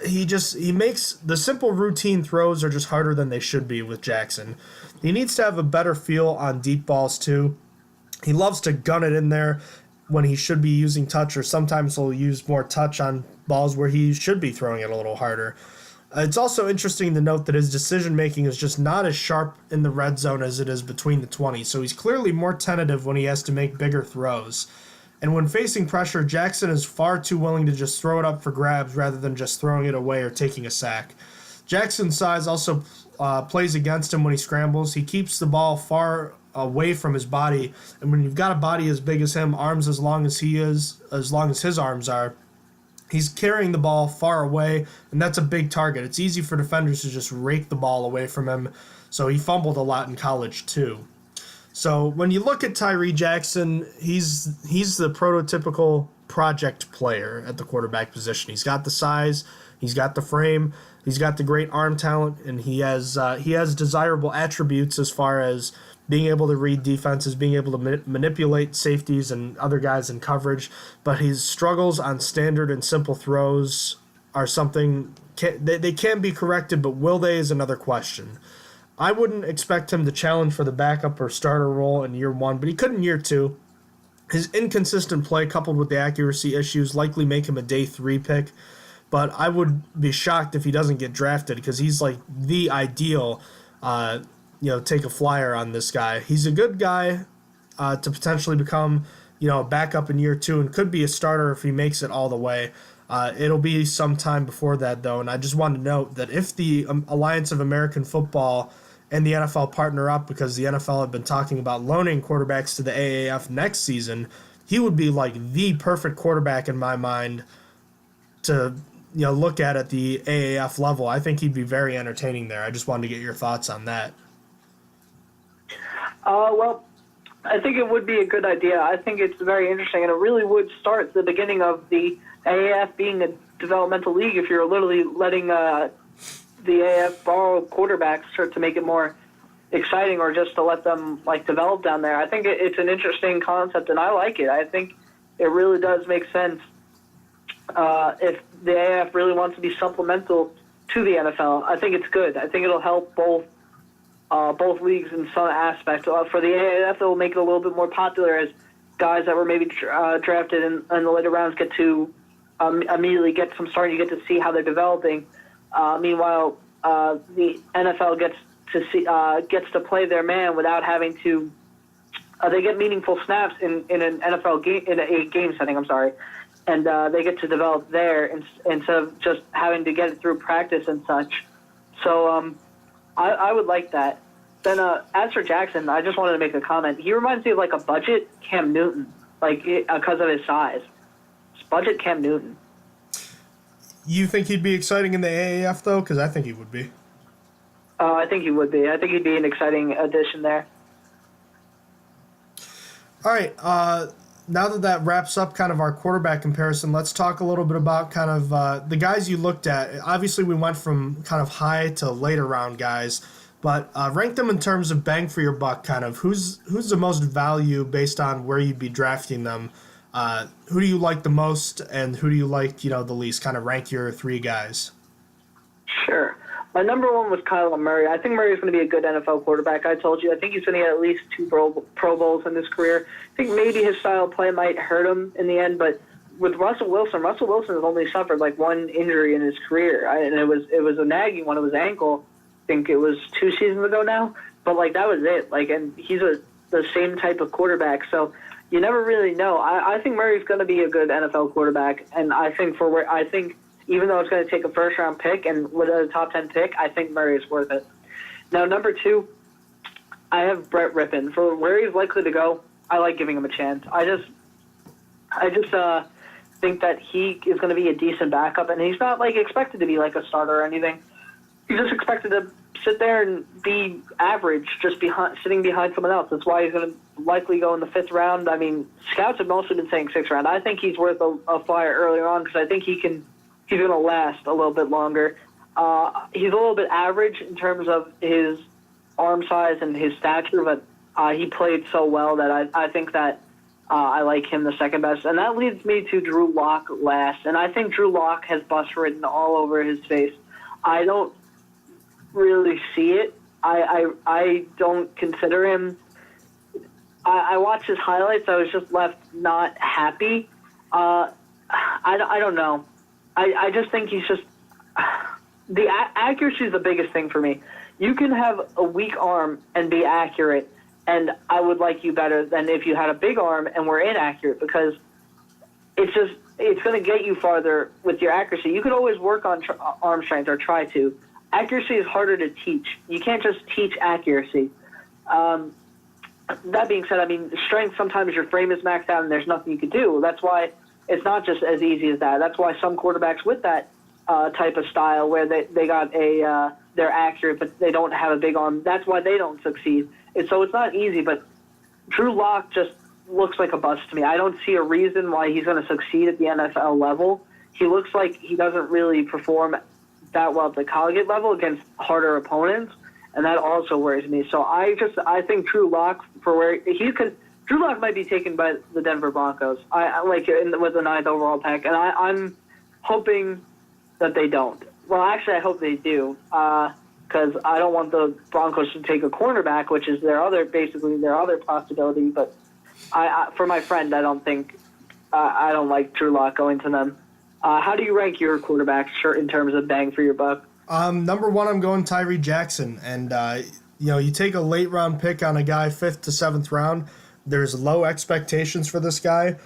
He makes the simple routine throws are just harder than they should be with Jackson. He needs to have a better feel on deep balls too. He loves to gun it in there when he should be using touch, or sometimes he'll use more touch on balls where he should be throwing it a little harder. It's also interesting to note that his decision-making is just not as sharp in the red zone as it is between the 20, so he's clearly more tentative when he has to make bigger throws. And when facing pressure, Jackson is far too willing to just throw it up for grabs rather than just throwing it away or taking a sack. Jackson's size also plays against him when he scrambles. He keeps the ball far away from his body, and when you've got a body as big as him, arms as long as he is, as long as his arms are, he's carrying the ball far away, and that's a big target. It's easy for defenders to just rake the ball away from him, so he fumbled a lot in college too. So when you look at Tyree Jackson, he's the prototypical project player at the quarterback position. He's got the size, he's got the frame, he's got the great arm talent, and he has desirable attributes as far as being able to read defenses, being able to manipulate safeties and other guys in coverage, but his struggles on standard and simple throws are something, they can be corrected, but will they is another question. I wouldn't expect him to challenge for the backup or starter role in year 1, but he could in year 2. His inconsistent play coupled with the accuracy issues likely make him a day 3 pick, but I would be shocked if he doesn't get drafted because he's like the ideal take a flyer on this guy. He's a good guy to potentially become, a backup in year 2 and could be a starter if he makes it all the way. It'll be some time before that, though, and I just want to note that if the Alliance of American Football and the NFL partner up, because the NFL had been talking about loaning quarterbacks to the AAF next season, he would be like the perfect quarterback in my mind to look at the AAF level. I think he'd be very entertaining there. I just wanted to get your thoughts on that. Well, I think it would be a good idea. I think it's very interesting, and it really would start the beginning of the AAF being a developmental league if you're literally letting the AAF borrow quarterbacks to make it more exciting, or just to let them develop down there. I think it's an interesting concept, and I like it. I think it really does make sense if the AAF really wants to be supplemental to the NFL. I think it's good. I think it'll help both leagues in some aspect. For the AAF, it'll make it a little bit more popular as guys that were maybe drafted in the later rounds get to immediately get some start. You get to see how they're developing. Meanwhile, the NFL gets to play their man without having to. They get meaningful snaps in an NFL game, in a game setting. I'm sorry, and they get to develop there instead of just having to get it through practice and such. So I would like that. Then as for Jackson, I just wanted to make a comment. He reminds me of a budget Cam Newton, because of his size. It's budget Cam Newton. You think he'd be exciting in the AAF though? Because I think he would be. I think he would be. I think he'd be an exciting addition there. All right. Now that wraps up kind of our quarterback comparison, let's talk a little bit about kind of the guys you looked at. Obviously, we went from kind of high to later round guys, but rank them in terms of bang for your buck. Kind of who's the most value based on where you'd be drafting them. Who do you like the most, and who do you like the least? Kind of rank your three guys. Sure. My number one was Kyler Murray. I think Murray's going to be a good NFL quarterback. I told you. I think he's going to get at least 2 Pro Bowls in his career. I think maybe his style of play might hurt him in the end, but with Russell Wilson has only suffered one injury in his career, and it was a nagging one. It was ankle. I think it was 2 seasons ago now, but that was it. And he's the same type of quarterback, so you never really know. I think Murray's going to be a good NFL quarterback, and I think even though it's going to take a first-round pick and with a top 10 pick, I think Murray is worth it. Now, number 2, I have Brett Rippon. For where he's likely to go, I like giving him a chance. I just think that he is going to be a decent backup, and he's not expected to be a starter or anything. He's just expected to sit there and be average, just sitting behind someone else. That's why he's going to likely go in the 5th round. I mean, scouts have mostly been saying 6th round. I think he's worth a flyer earlier on because I think he's going to last a little bit longer. He's a little bit average in terms of his arm size and his stature, but he played so well that I think that I like him the second best. And that leads me to Drew Lock last. And I think Drew Lock has bust written all over his face. I don't really see it. I don't consider him. I watched his highlights. I was just left not happy. I don't know. I just think he's just the accuracy is the biggest thing for me. You can have a weak arm and be accurate, and I would like you better than if you had a big arm and were inaccurate, because it's going to get you farther with your accuracy. You can always work on arm strength or try to. Accuracy is harder to teach. You can't just teach accuracy. That being said, I mean, strength, sometimes your frame is maxed out and there's nothing you can do. That's why it's not just as easy as that. That's why some quarterbacks with that type of style, where they got they're accurate but they don't have a big arm, that's why they don't succeed. And so it's not easy, but Drew Lock just looks like a bust to me. I don't see a reason why he's going to succeed at the NFL level. He looks like he doesn't really perform that well at the college level against harder opponents, and that also worries me. So I think Drew Lock, for where he could, Drew Lock might be taken by the Denver Broncos. I like with the 9th overall pick, and I'm hoping that they don't. Well, actually, I hope they do, because I don't want the Broncos to take a cornerback, which is their other possibility. But for my friend, I don't like Drew Lock going to them. How do you rank your quarterbacks in terms of bang for your buck? Number 1, I'm going Tyree Jackson, and you take a late round pick on a guy 5th to 7th round. There's low expectations for this guy,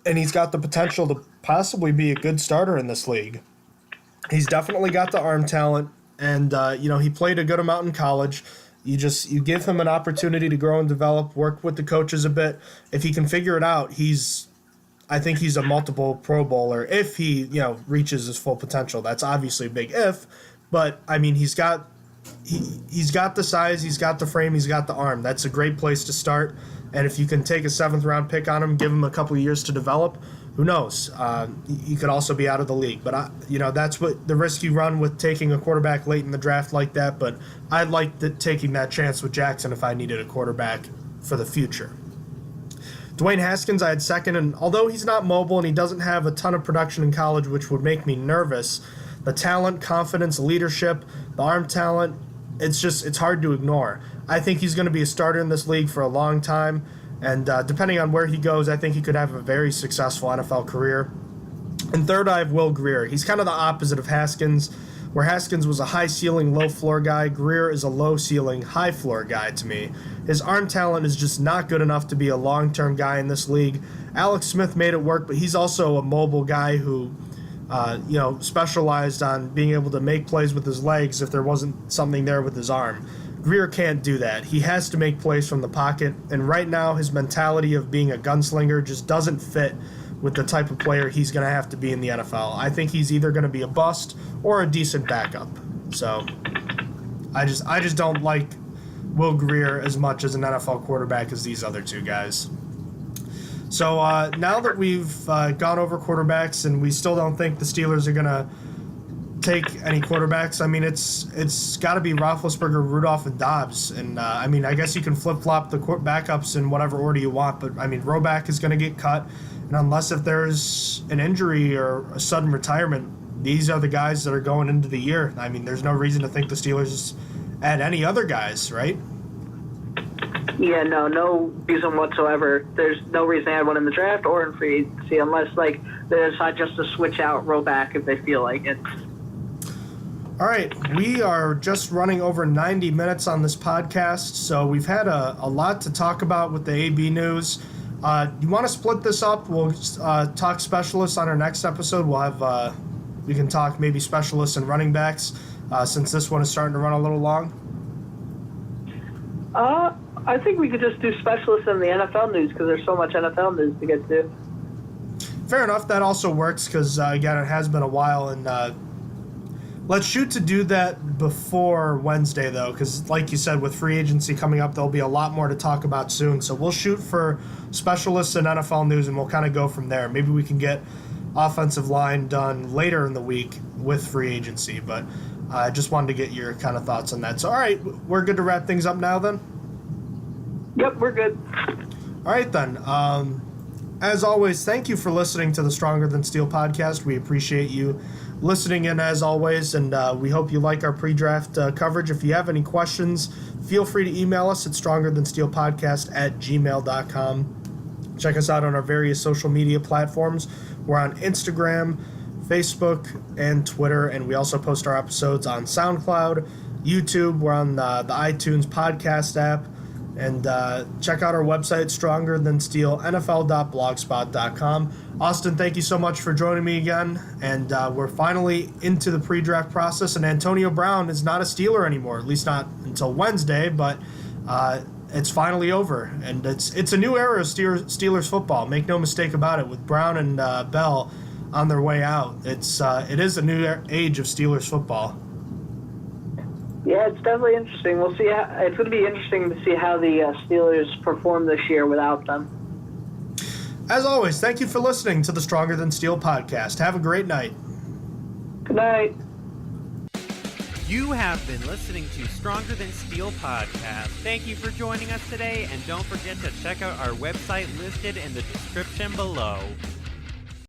and he's got the potential to possibly be a good starter in this league. He's definitely got the arm talent, and he played a good amount in college. You give him an opportunity to grow and develop, work with the coaches a bit. If he can figure it out, I think he's a multiple Pro Bowler if he reaches his full potential. That's obviously a big if, but I mean he's got the size, he's got the frame, he's got the arm. That's a great place to start. And if you can take a 7th-round pick on him, give him a couple of years to develop, who knows? He could also be out of the league. But, that's what the risk you run with taking a quarterback late in the draft like that. But I like taking that chance with Jackson if I needed a quarterback for the future. Dwayne Haskins, I had second, and although he's not mobile and he doesn't have a ton of production in college, which would make me nervous, the talent, confidence, leadership, the arm talent, it's hard to ignore. I think he's going to be a starter in this league for a long time, and depending on where he goes, I think he could have a very successful NFL career. And third, I have Will Grier. He's kind of the opposite of Haskins, where Haskins was a high-ceiling, low-floor guy. Grier is a low-ceiling, high-floor guy to me. His arm talent is just not good enough to be a long-term guy in this league. Alex Smith made it work, but he's also a mobile guy who, specialized on being able to make plays with his legs if there wasn't something there with his arm. Grier can't do that. He has to make plays from the pocket, and right now his mentality of being a gunslinger just doesn't fit with the type of player he's going to have to be in the NFL. I think he's either going to be a bust or a decent backup. So I just don't like Will Grier as much as an NFL quarterback as these other two guys. So now that we've gone over quarterbacks and we still don't think the Steelers are going to take any quarterbacks, I mean, it's got to be Roethlisberger, Rudolph, and Dobbs. And, I guess you can flip-flop the backups in whatever order you want, but, Roback is going to get cut. And unless if there's an injury or a sudden retirement, these are the guys that are going into the year. There's no reason to think the Steelers add any other guys, right? Yeah, no reason whatsoever. There's no reason to add one in the draft or in free agency unless, they decide just to switch out Roback if they feel like it. All right, we are just running over 90 minutes on this podcast, so we've had a lot to talk about with the AB news. You want to split this up? We'll talk specialists on our next episode. We'll have we can talk maybe specialists and running backs since this one is starting to run a little long. I think we could just do specialists in the NFL news because there's so much NFL news to get to. Fair enough. That also works because, again, it has been a while. And let's shoot to do that before Wednesday, though, because like you said, with free agency coming up, there'll be a lot more to talk about soon. So we'll shoot for specialists in NFL news, and we'll kind of go from there. Maybe we can get offensive line done later in the week with free agency. But I just wanted to get your kind of thoughts on that. So, all right, we're good to wrap things up now, then? Yep, we're good. All right, then. As always, thank you for listening to the Stronger Than Steel podcast. We appreciate you listening in as always, and we hope you like our pre-draft coverage. If you have any questions, feel free to email us at strongerthansteelpodcast@gmail.com. Check us out on our various social media platforms. We're on Instagram, Facebook, and Twitter, and we also post our episodes on SoundCloud, YouTube. We're on the iTunes podcast app. And check out our website, strongerthansteelnfl.blogspot.com. Austin, thank you so much for joining me again. And we're finally into the pre-draft process. And Antonio Brown is not a Steeler anymore, at least not until Wednesday. But it's finally over. And it's a new era of Steelers football. Make no mistake about it. With Brown and Bell on their way out, it is a new age of Steelers football. Yeah, it's definitely interesting. We'll see. It's going to be interesting to see how the Steelers perform this year without them. As always, thank you for listening to the Stronger Than Steel podcast. Have a great night. Good night. You have been listening to Stronger Than Steel podcast. Thank you for joining us today, and don't forget to check out our website listed in the description below.